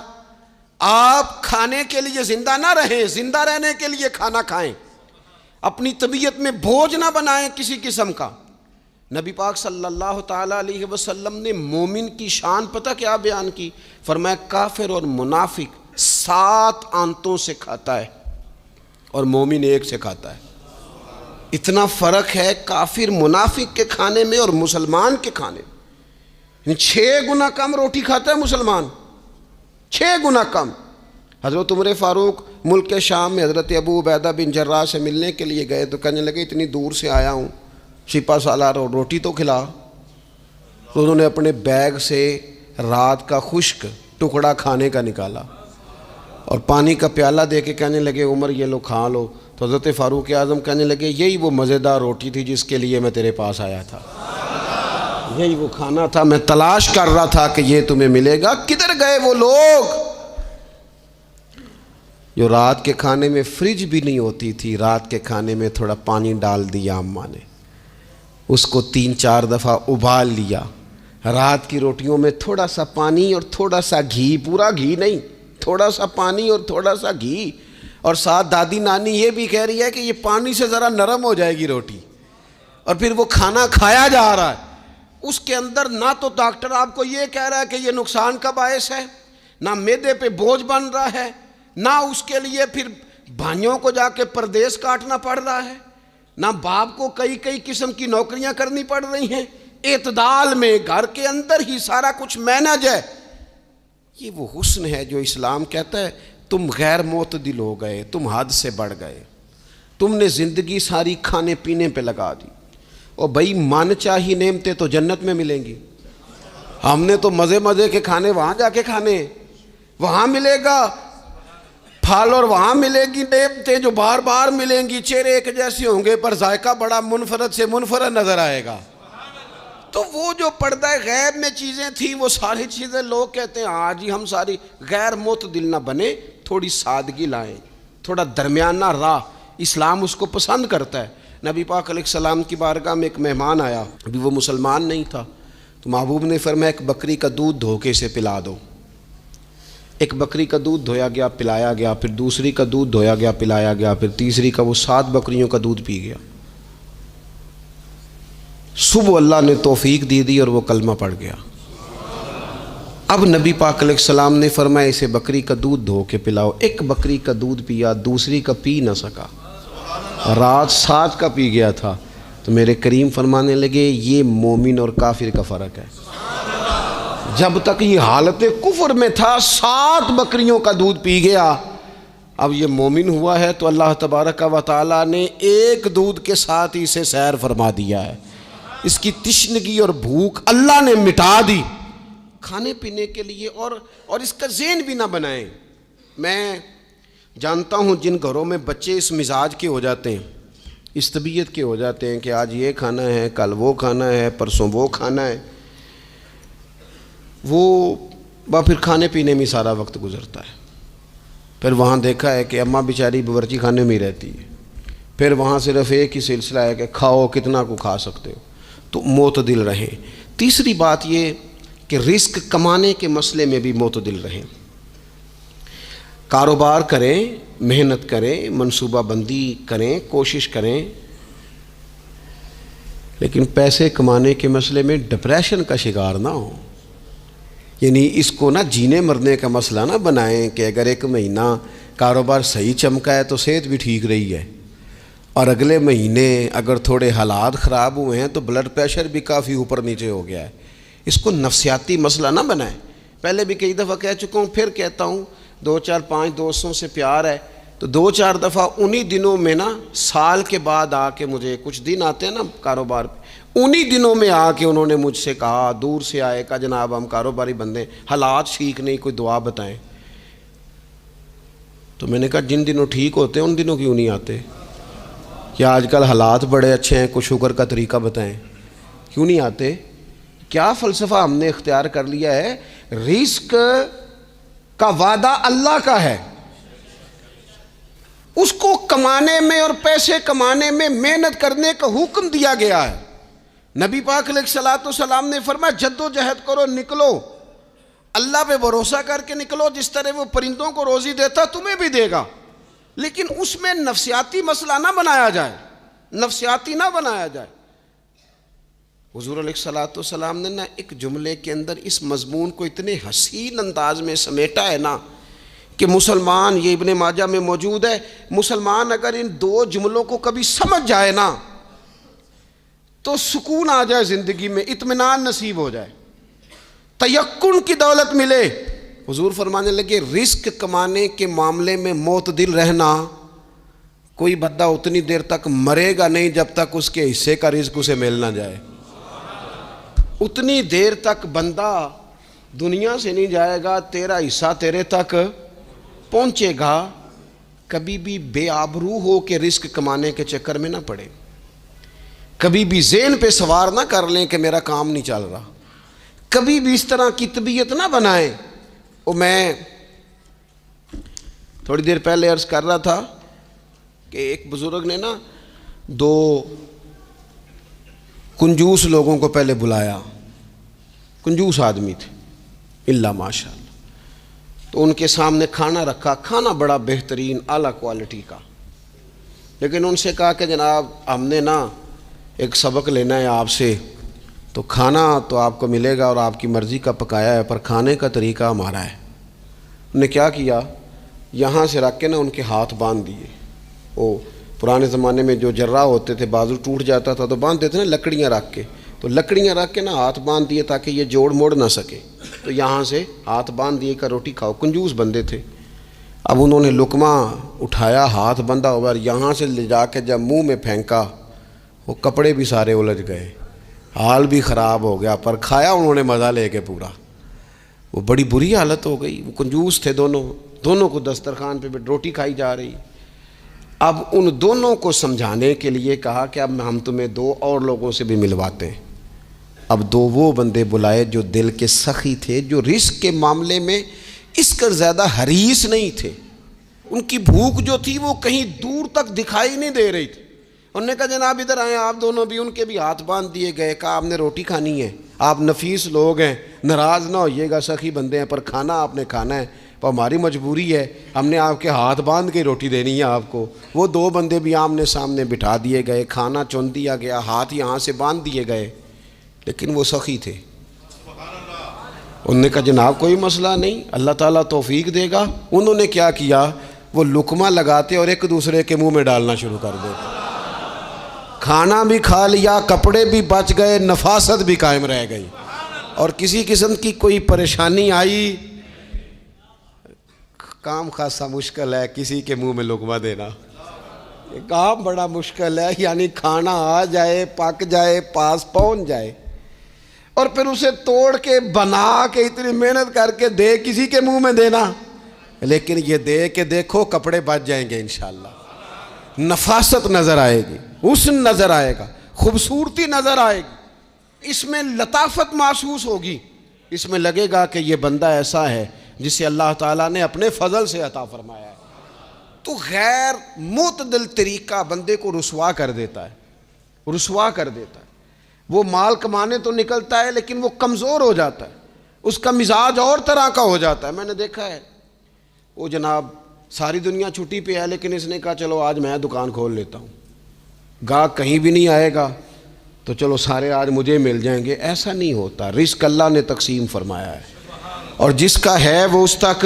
آپ کھانے کے لیے زندہ نہ رہیں، زندہ رہنے کے لیے کھانا کھائیں۔ اپنی طبیعت میں بوجھ نہ بنائیں کسی قسم کا۔ نبی پاک صلی اللہ تعالیٰ علیہ وسلم نے مومن کی شان پتہ کیا بیان کی؟ فرمایا کافر اور منافق 7 آنتوں سے کھاتا ہے اور مومن 1 سے کھاتا ہے۔ اتنا فرق ہے کافر منافق کے کھانے میں اور مسلمان کے کھانے میں۔ 6 گنا کم روٹی کھاتا ہے مسلمان، 6 گنا کم۔ حضرت عمر فاروق ملک شام میں حضرت ابو عبیدہ بن جراح سے ملنے کے لیے گئے تو کہنے لگے اتنی دور سے آیا ہوں، شپا سالار اور روٹی تو کھلا۔ تو انہوں نے اپنے بیگ سے رات کا خشک ٹکڑا کھانے کا نکالا اور پانی کا پیالہ دے کے کہنے لگے عمر یہ لو کھا لو۔ تو حضرت فاروق اعظم کہنے لگے یہی وہ مزیدار روٹی تھی جس کے لیے میں تیرے پاس آیا تھا، یہی وہ کھانا تھا، میں تلاش کر رہا تھا کہ یہ تمہیں ملے گا۔ کدھر گئے وہ لوگ جو رات کے کھانے میں فریج بھی نہیں ہوتی تھی، رات کے کھانے میں تھوڑا پانی ڈال دیا اماں نے، اس کو 3-4 دفعہ ابال لیا، رات کی روٹیوں میں تھوڑا سا پانی اور تھوڑا سا گھی، پورا گھی نہیں، تھوڑا سا پانی اور تھوڑا سا گھی، اور ساتھ دادی نانی یہ بھی کہہ رہی ہے کہ یہ پانی سے ذرا نرم ہو جائے گی روٹی، اور پھر وہ کھانا کھایا جا رہا ہے۔ اس کے اندر نہ تو ڈاکٹر آپ کو یہ کہہ رہا ہے کہ یہ نقصان کا باعث ہے، نہ معدے پہ بوجھ بن رہا ہے، نہ اس کے لیے پھر بھائیوں کو جا کے پردیس کاٹنا پڑ رہا ہے، نہ باپ کو کئی قسم کی نوکریاں کرنی پڑ رہی ہیں، اعتدال میں گھر کے اندر ہی سارا کچھ مینج ہے۔ یہ وہ حسن ہے جو اسلام کہتا ہے تم غیر معتدل ہو گئے، تم حد سے بڑھ گئے، تم نے زندگی ساری کھانے پینے پہ لگا دی۔ اور بھائی من چاہی نعمتیں تو جنت میں ملیں گی، ہم نے تو مزے کے کھانے وہاں جا کے کھانے، وہاں ملے گا پھل اور وہاں ملے گی نعمتیں جو بار بار ملیں گی، چہرے ایک جیسے ہوں گے پر ذائقہ بڑا منفرد سے منفرد نظر آئے گا۔ تو وہ جو پردہ غیب میں چیزیں تھیں وہ ساری چیزیں لوگ کہتے ہیں ہاں جی ہم ساری غیر معتدل نہ بنے، تھوڑی سادگی لائیں، تھوڑا درمیانہ راہ، اسلام اس کو پسند کرتا ہے۔ نبی پاک علیہ السلام کی بارگاہ میں ایک مہمان آیا، ابھی وہ مسلمان نہیں تھا، تو محبوب نے فرمایا ایک بکری کا دودھ دھو کے اسے پلا دو۔ ایک بکری کا دودھ دھویا گیا، پلایا گیا، پھر دوسری کا دودھ دھویا گیا، پلایا گیا، پھر تیسری کا، وہ 7 بکریوں کا دودھ پی گیا۔ صبح اللہ نے توفیق دی اور وہ کلمہ پڑھ گیا۔ اب نبی پاک علیہ السلام نے فرمایا اسے بکری کا دودھ دھو کے پلاؤ۔ ایک بکری کا دودھ پیا، دوسری کا پی نہ سکا، رات 7 کا پی گیا تھا۔ تو میرے کریم فرمانے لگے یہ مومن اور کافر کا فرق ہے۔ جب تک یہ حالت کفر میں تھا 7 بکریوں کا دودھ پی گیا، اب یہ مومن ہوا ہے تو اللہ تبارک و تعالیٰ نے ایک دودھ کے ساتھ ہی اسے سیر فرما دیا ہے، اس کی تشنگی اور بھوک اللہ نے مٹا دی کھانے پینے کے لیے۔ اور اس کا ذہن بھی نہ بنائیں۔ میں جانتا ہوں جن گھروں میں بچے اس مزاج کے ہو جاتے ہیں، اس طبیعت کے ہو جاتے ہیں کہ آج یہ کھانا ہے، کل وہ کھانا ہے، پرسوں وہ کھانا ہے، وہ پھر کھانے پینے میں سارا وقت گزرتا ہے۔ پھر وہاں دیکھا ہے کہ اماں بیچاری باورچی خانے میں ہی رہتی ہے، پھر وہاں صرف ایک ہی سلسلہ ہے کہ کھاؤ کتنا کو کھا سکتے ہو۔ تو معتدل رہیں۔ تیسری بات یہ کہ رزق کمانے کے مسئلے میں بھی معتدل رہیں، کاروبار کریں، محنت کریں، منصوبہ بندی کریں، کوشش کریں، لیکن پیسے کمانے کے مسئلے میں ڈپریشن کا شکار نہ ہو۔ یعنی اس کو نہ جینے مرنے کا مسئلہ نہ بنائیں کہ اگر 1 مہینہ کاروبار صحیح چمکا ہے تو صحت بھی ٹھیک رہی ہے، اور اگلے مہینے اگر تھوڑے حالات خراب ہوئے ہیں تو بلڈ پریشر بھی کافی اوپر نیچے ہو گیا ہے۔ اس کو نفسیاتی مسئلہ نہ بنائیں۔ پہلے بھی کئی دفعہ کہہ چکا ہوں، پھر کہتا ہوں، 2-4-5 دوستوں سے پیار ہے تو 2-4 دفعہ انہی دنوں میں نا، سال کے بعد آ کے مجھے کچھ دن آتے ہیں نا کاروبار پہ، انہی دنوں میں آ کے انہوں نے مجھ سے کہا، دور سے آئے، کہا جناب ہم کاروباری بندے، حالات ٹھیک نہیں، کوئی دعا بتائیں۔ تو میں نے کہا جن دنوں ٹھیک ہوتے ہیں ان دنوں کیوں نہیں آتے؟ کیا آج کل حالات بڑے اچھے ہیں، کچھ شکر کا طریقہ بتائیں، کیوں نہیں آتے؟ کیا فلسفہ ہم نے اختیار کر لیا ہے؟ رزق کا وعدہ اللہ کا ہے، اس کو کمانے میں اور پیسے کمانے میں محنت کرنے کا حکم دیا گیا ہے۔ نبی پاک علیہ الصلوۃ والسلام نے فرمایا جدوجہد کرو، نکلو، اللہ پہ بھروسہ کر کے نکلو، جس طرح وہ پرندوں کو روزی دیتا تمہیں بھی دے گا، لیکن اس میں نفسیاتی مسئلہ نہ بنایا جائے، نفسیاتی نہ بنایا جائے۔ حضور علیہ الصلوۃ والسلام نے نا ایک جملے کے اندر اس مضمون کو اتنے حسین انداز میں سمیٹا ہے نا کہ مسلمان، یہ ابن ماجہ میں موجود ہے، مسلمان اگر ان دو جملوں کو کبھی سمجھ جائے نا تو سکون آ جائے زندگی میں، اطمینان نصیب ہو جائے، تیقن کی دولت ملے۔ حضور فرمانے لگے رزق کمانے کے معاملے میں معتدل رہنا، کوئی بندہ اتنی دیر تک مرے گا نہیں جب تک اس کے حصے کا رزق اسے مل نہ جائے۔ اتنی دیر تک بندہ دنیا سے نہیں جائے گا، تیرا حصہ تیرے تک پہنچے گا۔ کبھی بھی بے آبرو ہو کے رزق کمانے کے چکر میں نہ پڑے، کبھی بھی ذہن پہ سوار نہ کر لیں کہ میرا کام نہیں چل رہا، کبھی بھی اس طرح کی طبیعت نہ بنائیں۔ میں تھوڑی دیر پہلے عرض کر رہا تھا کہ ایک بزرگ نے نا دو کنجوس لوگوں کو پہلے بلایا، کنجوس آدمی تھے اللہ ماشاء اللہ، تو ان کے سامنے کھانا رکھا، کھانا بڑا بہترین اعلیٰ کوالٹی کا، لیکن ان سے کہا کہ جناب ہم نے نا ایک سبق لینا ہے آپ سے، تو کھانا تو آپ کو ملے گا اور آپ کی مرضی کا پکایا ہے، پر کھانے کا طریقہ ہمارا ہے۔ انہوں نے کیا کیا، یہاں سے رکھ کے نا ان کے ہاتھ باندھ دیے۔ وہ پرانے زمانے میں جو جراح ہوتے تھے بازو ٹوٹ جاتا تھا تو باندھ دیتے نا لکڑیاں رکھ کے، تو لکڑیاں رکھ کے نا ہاتھ باندھ دیے تاکہ یہ جوڑ موڑ نہ سکے، تو یہاں سے ہاتھ باندھ دیے کہ روٹی کھاؤ۔ کنجوس بندے تھے۔ اب انہوں نے لقمہ اٹھایا، ہاتھ بندھا ہوا، یہاں سے لے جا کے جب منہ میں پھینکا، وہ کپڑے بھی سارے الجھ گئے، حال بھی خراب ہو گیا، پر کھایا انہوں نے مزہ لے کے پورا۔ وہ بڑی بری حالت ہو گئی، وہ کنجوس تھے دونوں کو دسترخوان پہ روٹی کھائی جا رہی۔ اب ان دونوں کو سمجھانے کے لیے کہا کہ اب ہم تمہیں دو اور لوگوں سے بھی ملواتے ہیں۔ اب دو وہ بندے بلائے جو دل کے سخی تھے، جو رزق کے معاملے میں اس کا زیادہ حریص نہیں تھے، ان کی بھوک جو تھی وہ کہیں دور تک دکھائی نہیں دے رہی تھی۔ انہوں نے کہا جناب ادھر آئیں، آپ دونوں بھی، ان کے بھی ہاتھ باندھ دیے گئے، کہا آپ نے روٹی کھانی ہے، آپ نفیس لوگ ہیں، ناراض نہ ہوئیے گا، سخی بندے ہیں، پر کھانا آپ نے کھانا ہے، پر ہماری مجبوری ہے، ہم نے آپ کے ہاتھ باندھ کے روٹی دینی ہے آپ کو۔ وہ دو بندے بھی آمنے سامنے بٹھا دیے گئے، کھانا چن دیا گیا، ہاتھ یہاں سے باندھ دیے گئے، لیکن وہ سخی تھے۔ انہوں نے کہا جناب کوئی مسئلہ نہیں، اللہ تعالیٰ توفیق دے گا۔ انہوں نے کیا کیا، وہ لقمہ لگاتے اور ایک دوسرے کے منہ میں ڈالنا شروع کر دیتے۔ کھانا بھی کھا لیا، کپڑے بھی بچ گئے، نفاست بھی قائم رہ گئی، اور کسی قسم کی کوئی پریشانی آئی، کام خاصا مشکل ہے کسی کے منہ میں لقمہ دینا، یہ کام بڑا مشکل ہے، یعنی کھانا آ جائے، پک جائے، پاس پہنچ جائے، اور پھر اسے توڑ کے بنا کے اتنی محنت کر کے دے کسی کے منہ میں دینا۔ لیکن یہ دے کے دیکھو کپڑے بچ جائیں گے انشاءاللہ، نفاست نظر آئے گی، حسن نظر آئے گا، خوبصورتی نظر آئے گی، اس میں لطافت محسوس ہوگی، اس میں لگے گا کہ یہ بندہ ایسا ہے جسے اللہ تعالیٰ نے اپنے فضل سے عطا فرمایا ہے۔ تو غیر معتدل طریقہ بندے کو رسوا کر دیتا ہے، رسوا کر دیتا ہے۔ وہ مال کمانے تو نکلتا ہے لیکن وہ کمزور ہو جاتا ہے، اس کا مزاج اور طرح کا ہو جاتا ہے۔ میں نے دیکھا ہے، وہ جناب ساری دنیا چھٹی پہ ہے لیکن اس نے کہا چلو آج میں دکان کھول لیتا ہوں، گاہک کہیں بھی نہیں آئے گا تو چلو سارے آج مجھے مل جائیں گے۔ ایسا نہیں ہوتا، رزق اللہ نے تقسیم فرمایا ہے، اور جس کا ہے وہ اس تک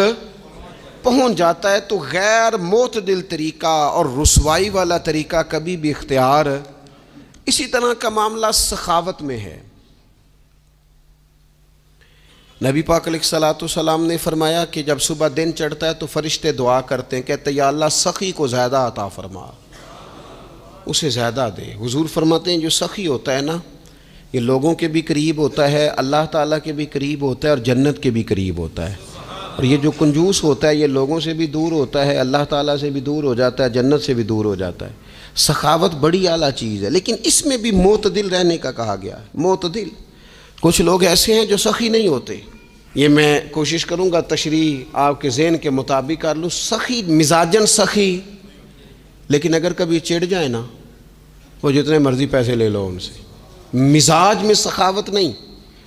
پہنچ جاتا ہے۔ تو غیر معتدل طریقہ اور رسوائی والا طریقہ کبھی بھی اختیار۔ اسی طرح کا معاملہ سخاوت میں ہے۔ نبی پاک علیہ الصلوۃ والسلام نے فرمایا کہ جب صبح دن چڑھتا ہے تو فرشتے دعا کرتے ہیں، کہتے ہیں یا اللہ سخی کو زیادہ عطا فرما، اسے زیادہ دے۔ حضور فرماتے ہیں جو سخی ہوتا ہے نا، یہ لوگوں کے بھی قریب ہوتا ہے، اللہ تعالیٰ کے بھی قریب ہوتا ہے، اور جنت کے بھی قریب ہوتا ہے۔ اور یہ جو کنجوس ہوتا ہے یہ لوگوں سے بھی دور ہوتا ہے، اللہ تعالیٰ سے بھی دور ہو جاتا ہے، جنت سے بھی دور ہو جاتا ہے۔ سخاوت بڑی اعلیٰ چیز ہے، لیکن اس میں بھی معتدل رہنے کا کہا گیا ہے۔ معتدل، کچھ لوگ ایسے ہیں جو سخی نہیں ہوتے، یہ میں کوشش کروں گا تشریح آپ کے ذہن کے مطابق کر لوں۔ سخی مزاجن سخی، لیکن اگر کبھی چڑ جائے نا، وہ جتنے مرضی پیسے لے لو ان سے، مزاج میں سخاوت نہیں،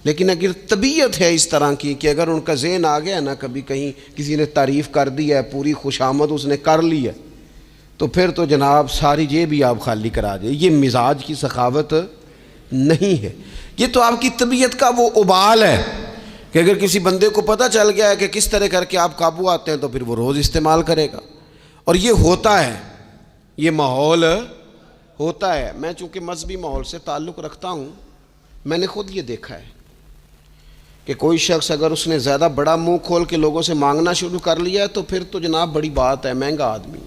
لیکن اگر طبیعت ہے اس طرح کی کہ اگر ان کا ذہن آ گیا نا، کبھی کہیں کسی نے تعریف کر دی ہے، پوری خوشامد اس نے کر لی ہے، تو پھر تو جناب ساری جیب بھی آپ خالی کرا دیں. یہ مزاج کی سخاوت نہیں ہے. یہ تو آپ کی طبیعت کا وہ ابال ہے کہ اگر کسی بندے کو پتہ چل گیا ہے کہ کس طرح کر کے آپ قابو آتے ہیں تو پھر وہ روز استعمال کرے گا. اور یہ ہوتا ہے, یہ ماحول ہوتا ہے. میں چونکہ مذہبی ماحول سے تعلق رکھتا ہوں, میں نے خود یہ دیکھا ہے کہ کوئی شخص اگر اس نے زیادہ بڑا منہ کھول کے لوگوں سے مانگنا شروع کر لیا ہے تو پھر تو جناب بڑی بات ہے, مہنگا آدمی.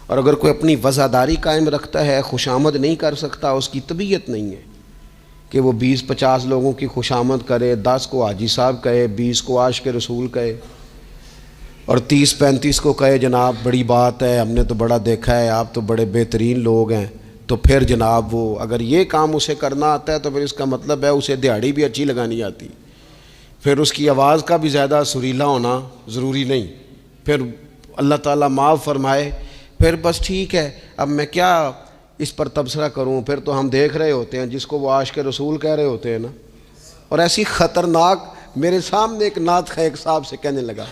اور اگر کوئی اپنی وفاداری قائم رکھتا ہے, خوشامد نہیں کر سکتا, اس کی طبیعت نہیں ہے کہ وہ 20-50 لوگوں کی خوشامد کرے, 10 کو حاجی صاحب کہے, 20 کو عاشق رسول کہے اور 30-35 کو کہے جناب بڑی بات ہے, ہم نے تو بڑا دیکھا ہے, آپ تو بڑے بہترین لوگ ہیں. تو پھر جناب وہ اگر یہ کام اسے کرنا آتا ہے تو پھر اس کا مطلب ہے اسے دہاڑی بھی اچھی لگانی آتی, پھر اس کی آواز کا بھی زیادہ سریلا ہونا ضروری نہیں. پھر اللہ تعالیٰ معاف فرمائے, پھر بس ٹھیک ہے, اب میں کیا اس پر تبصرہ کروں. پھر تو ہم دیکھ رہے ہوتے ہیں جس کو وہ عاشق رسول کہہ رہے ہوتے ہیں نا, اور ایسی خطرناک. میرے سامنے ایک نعت خواہ ایک صاحب سے کہنے لگا,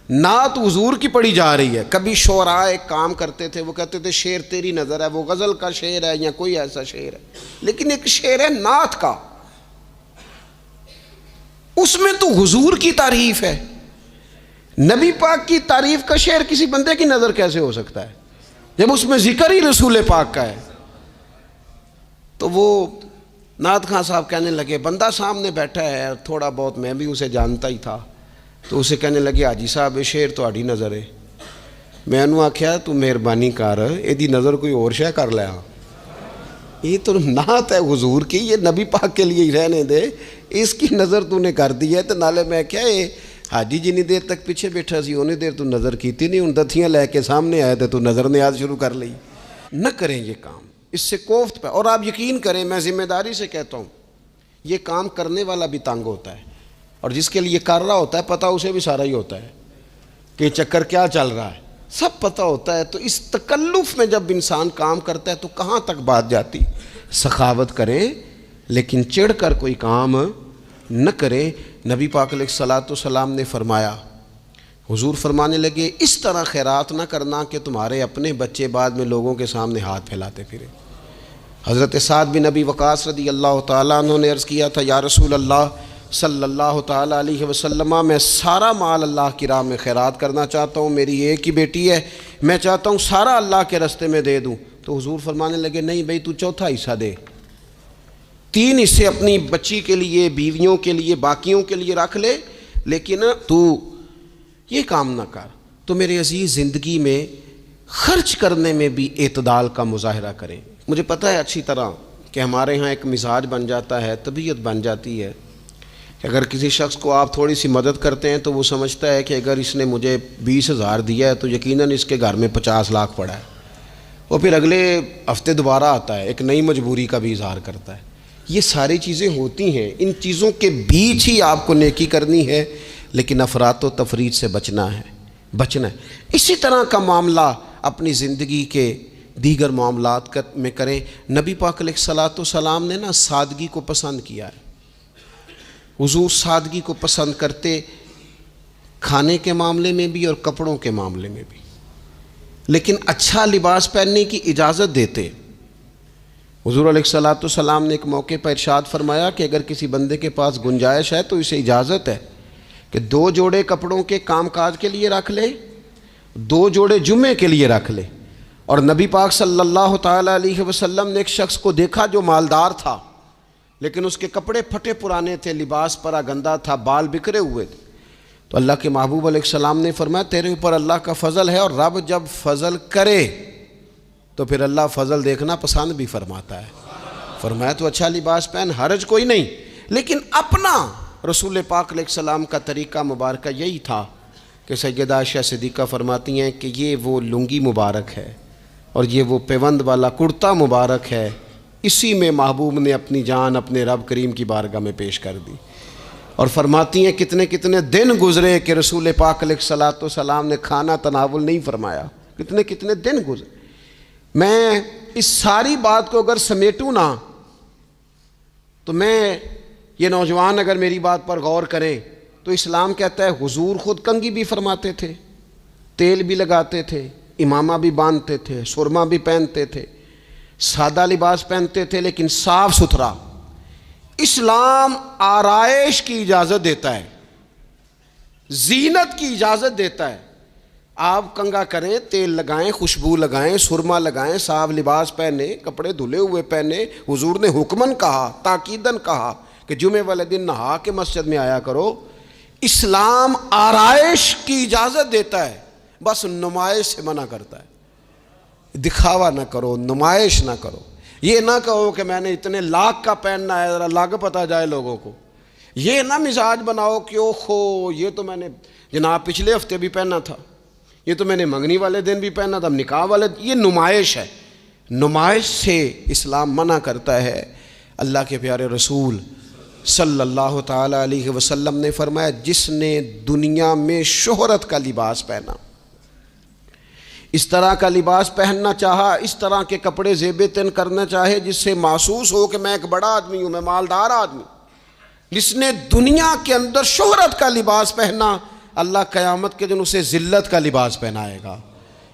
نعت حضور کی پڑھی جا رہی ہے. کبھی شعراء ایک کام کرتے تھے, وہ کہتے تھے شعر تیری نظر ہے, وہ غزل کا شعر ہے یا کوئی ایسا شعر ہے, لیکن ایک شعر ہے نعت کا, اس میں تو حضور کی تعریف ہے. نبی پاک کی تعریف کا شعر کسی بندے کی نظر کیسے ہو سکتا ہے جب اس میں ذکر ہی رسول پاک کا ہے. تو وہ نعت خان صاحب کہنے لگے, بندہ سامنے بیٹھا ہے, تھوڑا بہت میں بھی اسے جانتا ہی تھا, تو اسے کہنے لگے حاجی صاحب یہ شعر تہاڈی نظر ہے. میں انہوں آکھیا تو مہربانی کر ایدی نظر کوئی اور شے کر لیا, یہ تو نعت ہے حضور کی, یہ نبی پاک کے لیے ہی رہنے دے, اس کی نظر تو نے کر دی ہے. تو نالے میں کیا یہ حاجی جنی دیر تک پیچھے بیٹھا سی اونی دیر تو نظر کیتی نہیں, ان دتھیاں لے کے سامنے آئے تھے تو نظر نیاز شروع کر لی. نہ کریں یہ کام, اس سے کوفت پہ. اور آپ یقین کریں, میں ذمہ داری سے کہتا ہوں, یہ کام کرنے والا بھی تنگ ہوتا ہے, اور جس کے لیے کر رہا ہوتا ہے پتہ اسے بھی سارا ہی ہوتا ہے کہ یہ چکر کیا چل رہا ہے, سب پتہ ہوتا ہے. تو اس تکلف میں جب انسان کام کرتا ہے تو کہاں تک بات جاتی. سخاوت کریں لیکن چڑھ کر کوئی کام نہ کریں. نبی پاک علیہ الصلوۃ والسلام نے فرمایا, حضور فرمانے لگے اس طرح خیرات نہ کرنا کہ تمہارے اپنے بچے بعد میں لوگوں کے سامنے ہاتھ پھیلاتے پھرے. حضرت سعد بن ابی وقاص رضی اللہ تعالیٰ عنہ نے عرض کیا تھا, یا رسول اللہ صلی اللہ تعالیٰ علیہ وسلم, میں سارا مال اللہ کی راہ میں خیرات کرنا چاہتا ہوں, میری ایک ہی بیٹی ہے, میں چاہتا ہوں سارا اللہ کے راستے میں دے دوں. تو حضور فرمانے لگے, نہیں بھائی تو چوتھا حصہ دے, 3 حصے اپنی بچی کے لیے, بیویوں کے لیے, باقیوں کے لیے رکھ لے, لیکن تو یہ کام نہ کر. تو میرے عزیز زندگی میں خرچ کرنے میں بھی اعتدال کا مظاہرہ کریں. مجھے پتہ ہے اچھی طرح کہ ہمارے ہاں ایک مزاج بن جاتا ہے, طبیعت بن جاتی ہے کہ اگر کسی شخص کو آپ تھوڑی سی مدد کرتے ہیں تو وہ سمجھتا ہے کہ اگر اس نے مجھے 20,000 دیا ہے تو یقیناً اس کے گھر میں 50 لاکھ پڑا ہے. وہ پھر اگلے ہفتے دوبارہ آتا ہے, ایک نئی مجبوری کا بھی اظہار کرتا ہے. یہ ساری چیزیں ہوتی ہیں, ان چیزوں کے بیچ ہی آپ کو نیکی کرنی ہے, لیکن افراط و تفریط سے بچنا ہے. اسی طرح کا معاملہ اپنی زندگی کے دیگر معاملات میں کریں. نبی پاک علیہ الصلوۃ والسلام نے نا سادگی کو پسند کیا ہے. حضور سادگی کو پسند کرتے, کھانے کے معاملے میں بھی اور کپڑوں کے معاملے میں بھی, لیکن اچھا لباس پہننے کی اجازت دیتے. حضور علیہ الصلوۃ والسلام نے ایک موقع پر ارشاد فرمایا کہ اگر کسی بندے کے پاس گنجائش ہے تو اسے اجازت ہے کہ 2 جوڑے کپڑوں کے کام کاج کے لیے رکھ لے, 2 جوڑے جمعے کے لیے رکھ لے. اور نبی پاک صلی اللہ تعالیٰ علیہ وسلم نے ایک شخص کو دیکھا جو مالدار تھا, لیکن اس کے کپڑے پھٹے پرانے تھے, لباس پرا گندا تھا, بال بکھرے ہوئے تھے. تو اللہ کے محبوب علیہ السلام نے فرمایا تیرے اوپر اللہ کا فضل ہے, اور رب جب فضل کرے تو پھر اللہ فضل دیکھنا پسند بھی فرماتا ہے. فرمایا تو اچھا لباس پہن, حرج کوئی نہیں, لیکن اپنا رسول پاک علیہ السلام کا طریقہ مبارکہ یہی تھا کہ سیدہ عائشہ صدیقہ فرماتی ہیں کہ یہ وہ لنگی مبارک ہے اور یہ وہ پیوند والا کرتا مبارک ہے, اسی میں محبوب نے اپنی جان اپنے رب کریم کی بارگاہ میں پیش کر دی. اور فرماتی ہیں کتنے کتنے دن گزرے کہ رسول پاک علیہ الصلوۃ والسلام نے کھانا تناول نہیں فرمایا, کتنے کتنے دن گزرے. میں اس ساری بات کو اگر سمیٹوں نا تو میں یہ نوجوان اگر میری بات پر غور کریں تو اسلام کہتا ہے حضور خود کنگھی بھی فرماتے تھے, تیل بھی لگاتے تھے, امامہ بھی باندھتے تھے، سرما بھی پہنتے تھے، سادہ لباس پہنتے تھے لیکن صاف ستھرا۔ اسلام آرائش کی اجازت دیتا ہے، زینت کی اجازت دیتا ہے۔ آپ کنگھا کریں، تیل لگائیں، خوشبو لگائیں، سرما لگائیں، صاف لباس پہنیں، کپڑے دھلے ہوئے پہنیں۔ حضور نے حکماً کہا، تاکیداً کہا کہ جمعے والے دن نہا کے مسجد میں آیا کرو۔ اسلام آرائش کی اجازت دیتا ہے، بس نمائش سے منع کرتا ہے۔ دکھاوا نہ کرو، نمائش نہ کرو۔ یہ نہ کہو کہ میں نے اتنے لاکھ کا پہننا ہے، ذرا لاکھ پتہ جائے لوگوں کو۔ یہ نہ مزاج بناؤ کہ اوہو یہ تو میں نے جناب پچھلے ہفتے بھی پہنا تھا، یہ تو میں نے منگنی والے دن بھی پہنا تھا، نکاح والے۔ یہ نمائش ہے، نمائش سے اسلام منع کرتا ہے۔ اللہ کے پیارے رسول صلی اللہ تعالیٰ علیہ وسلم نے فرمایا، جس نے دنیا میں شہرت کا لباس پہنا، اس طرح کا لباس پہننا چاہا، اس طرح کے کپڑے زیب تن کرنا چاہے جس سے محسوس ہو کہ میں ایک بڑا آدمی ہوں، میں مالدار آدمی، جس نے دنیا کے اندر شہرت کا لباس پہنا، اللہ قیامت کے دن اسے ذلت کا لباس پہنائے گا۔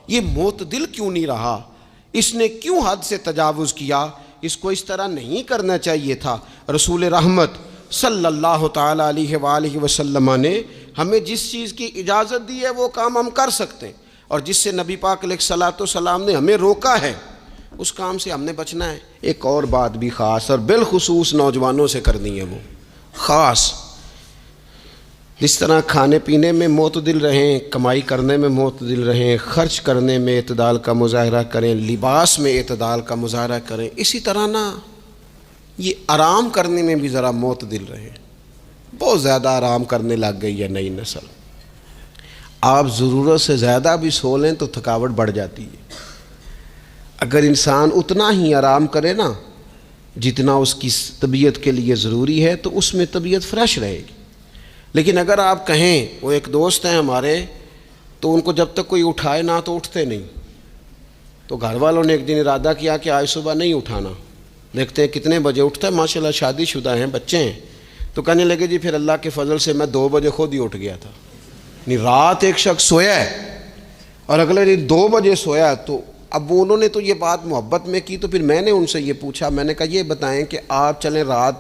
یہ معتدل کیوں نہیں رہا؟ اس نے کیوں حد سے تجاوز کیا؟ اس کو اس طرح نہیں کرنا چاہیے تھا۔ رسول رحمت صلی اللہ تعالیٰ علیہ وآلہ وسلم نے ہمیں جس چیز کی اجازت دی ہے وہ کام ہم کر سکتے ہیں، اور جس سے نبی پاک علیہ الصلوۃ والسلام نے ہمیں روکا ہے اس کام سے ہم نے بچنا ہے۔ ایک اور بات بھی خاص اور بالخصوص نوجوانوں سے کرنی ہے، وہ خاص جس طرح کھانے پینے میں معتدل رہیں، کمائی کرنے میں معتدل رہیں، خرچ کرنے میں اعتدال کا مظاہرہ کریں، لباس میں اعتدال کا مظاہرہ کریں، اسی طرح نا یہ آرام کرنے میں بھی ذرا معتدل رہیں۔ بہت زیادہ آرام کرنے لگ گئی ہے نئی نسل۔ آپ ضرورت سے زیادہ بھی سو لیں تو تھکاوٹ بڑھ جاتی ہے۔ اگر انسان اتنا ہی آرام کرے نا جتنا اس کی طبیعت کے لیے ضروری ہے تو اس میں طبیعت فریش رہے گی۔ لیکن اگر آپ کہیں، وہ ایک دوست ہیں ہمارے، تو ان کو جب تک کوئی اٹھائے نہ تو اٹھتے نہیں، تو گھر والوں نے ایک دن ارادہ کیا کہ آج صبح نہیں اٹھانا، دیکھتے ہیں کتنے بجے اٹھتا ہے۔ ماشاءاللہ شادی شدہ ہیں، بچے ہیں، تو کہنے لگے جی پھر اللہ کے فضل سے میں 2 بجے خود ہی اٹھ گیا تھا۔ رات ایک شخص سویا ہے اور اگلے دن 2 بجے سویا، تو اب انہوں نے تو یہ بات محبت میں کی، تو پھر میں نے ان سے یہ پوچھا، میں نے کہا یہ بتائیں کہ آپ چلیں رات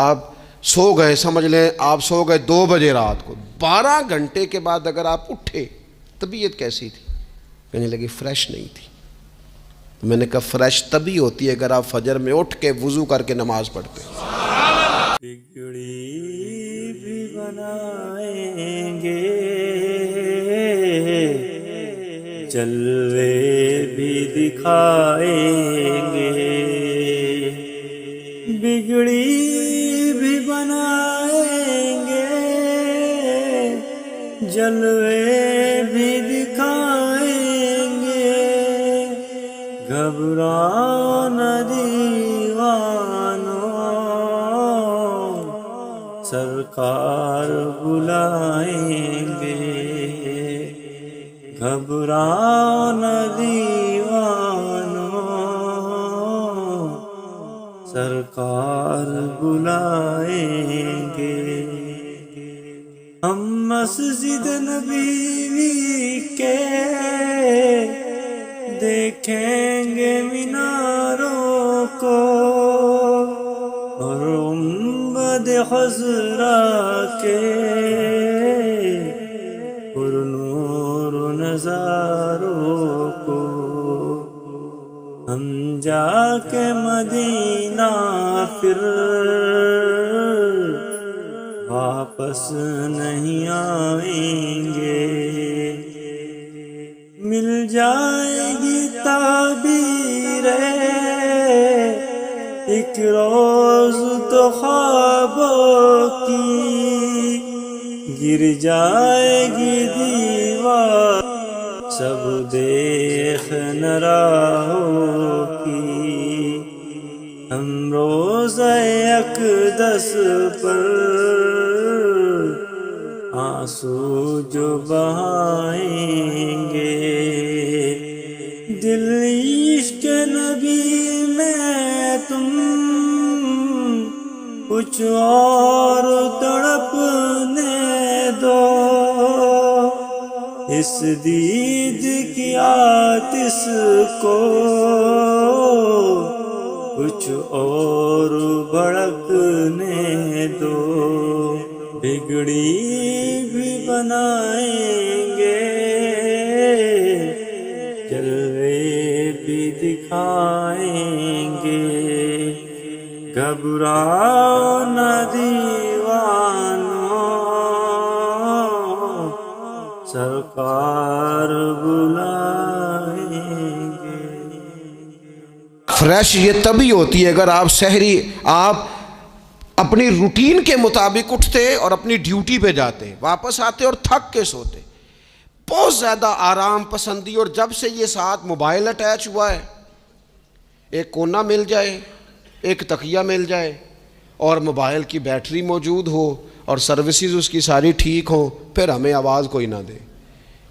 آپ سو گئے، سمجھ لیں آپ سو گئے 2 بجے رات کو، 12 گھنٹے کے بعد اگر آپ اٹھے طبیعت کیسی تھی؟ کہنے لگی فریش نہیں تھی۔ میں نے کہا فریش تبھی ہوتی ہے اگر آپ فجر میں اٹھ کے وضو کر کے نماز پڑھتے ہیں۔ بگڑی بھی بنائیں گے، جلوے بھی دکھائیں گے، بگڑی بھی بنائیں گے، جلوے بھی دکھائیں گے، گھبراؤ نہ دیوانو، سرکار بلائیں گے، گھبراؤ نہ دیوانو، سرکار بلائیں گے۔ ہم مسجد نبوی کے دیکھیں گے میناروں کو، اور گنبد خضرا کے پر نور نظاروں کو، ہم جا کے مدینہ پھر واپس نہیں آئیں گے، مل جائے گی تعبیر ایک روز تو خوابوں کی، گر جائے گی دیوار سب دیکھ نہ راہوں کی، ہم روزہ اقدس پر آنسو جو بہائیں گے، دل عشق نبی میں تم کچھ اور تڑپنے دو، اس دید کی آتش کو کچھ اور بھڑکنے دو، بگڑی بھی بنائیں گے، جلوے بھی دکھائیں گے، گھبراؤ نہ دیوانو، سرکار بلائیں گے۔ فریش یہ تبھی ہوتی ہے اگر آپ سحری آپ اپنی روٹین کے مطابق اٹھتے اور اپنی ڈیوٹی پہ جاتے، واپس آتے اور تھک کے سوتے۔ بہت زیادہ آرام پسندی، اور جب سے یہ ساتھ موبائل اٹیچ ہوا ہے، ایک کونا مل جائے، ایک تکیہ مل جائے، اور موبائل کی بیٹری موجود ہو اور سروسز اس کی ساری ٹھیک ہوں، پھر ہمیں آواز کوئی نہ دے۔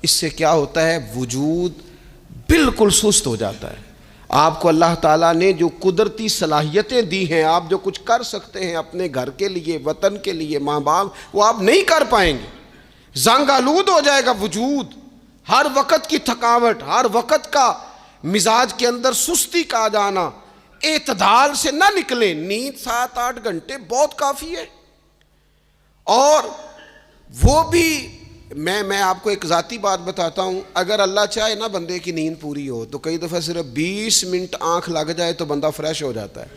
اس سے کیا ہوتا ہے؟ وجود بالکل سست ہو جاتا ہے۔ آپ کو اللہ تعالیٰ نے جو قدرتی صلاحیتیں دی ہیں، آپ جو کچھ کر سکتے ہیں اپنے گھر کے لیے، وطن کے لیے، ماں باپ، وہ آپ نہیں کر پائیں گے۔ زنگ آلود ہو جائے گا وجود، ہر وقت کی تھکاوٹ، ہر وقت کا مزاج کے اندر سستی کا آ جانا، اعتدال سے نہ نکلیں۔ نیند 7-8 گھنٹے بہت کافی ہے، اور وہ بھی میں آپ کو ایک ذاتی بات بتاتا ہوں، اگر اللہ چاہے نا بندے کی نیند پوری ہو تو کئی دفعہ صرف 20 منٹ آنکھ لگ جائے تو بندہ فریش ہو جاتا ہے،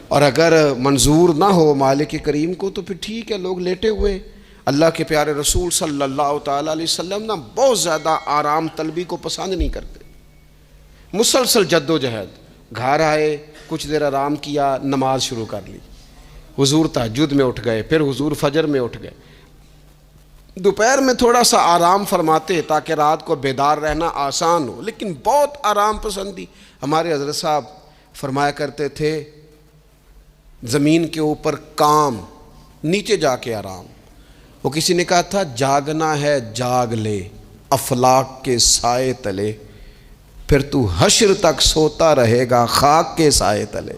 اور اگر منظور نہ ہو مالک کریم کو تو پھر ٹھیک ہے، لوگ لیٹے ہوئے۔ اللہ کے پیارے رسول صلی اللہ تعالیٰ علیہ وسلم نا بہت زیادہ آرام طلبی کو پسند نہیں کرتے، مسلسل جد و جہد۔ گھر آئے، کچھ دیر آرام کیا، نماز شروع کر لی، حضور تہجد میں اٹھ گئے، پھر حضور فجر میں اٹھ گئے، دوپہر میں تھوڑا سا آرام فرماتے تاکہ رات کو بیدار رہنا آسان ہو، لیکن بہت آرام پسندی۔ ہمارے حضرت صاحب فرمایا کرتے تھے زمین کے اوپر کام، نیچے جا کے آرام۔ وہ کسی نے کہا تھا جاگنا ہے جاگ لے افلاک کے سائے تلے، پھر تو حشر تک سوتا رہے گا خاک کے سائے تلے۔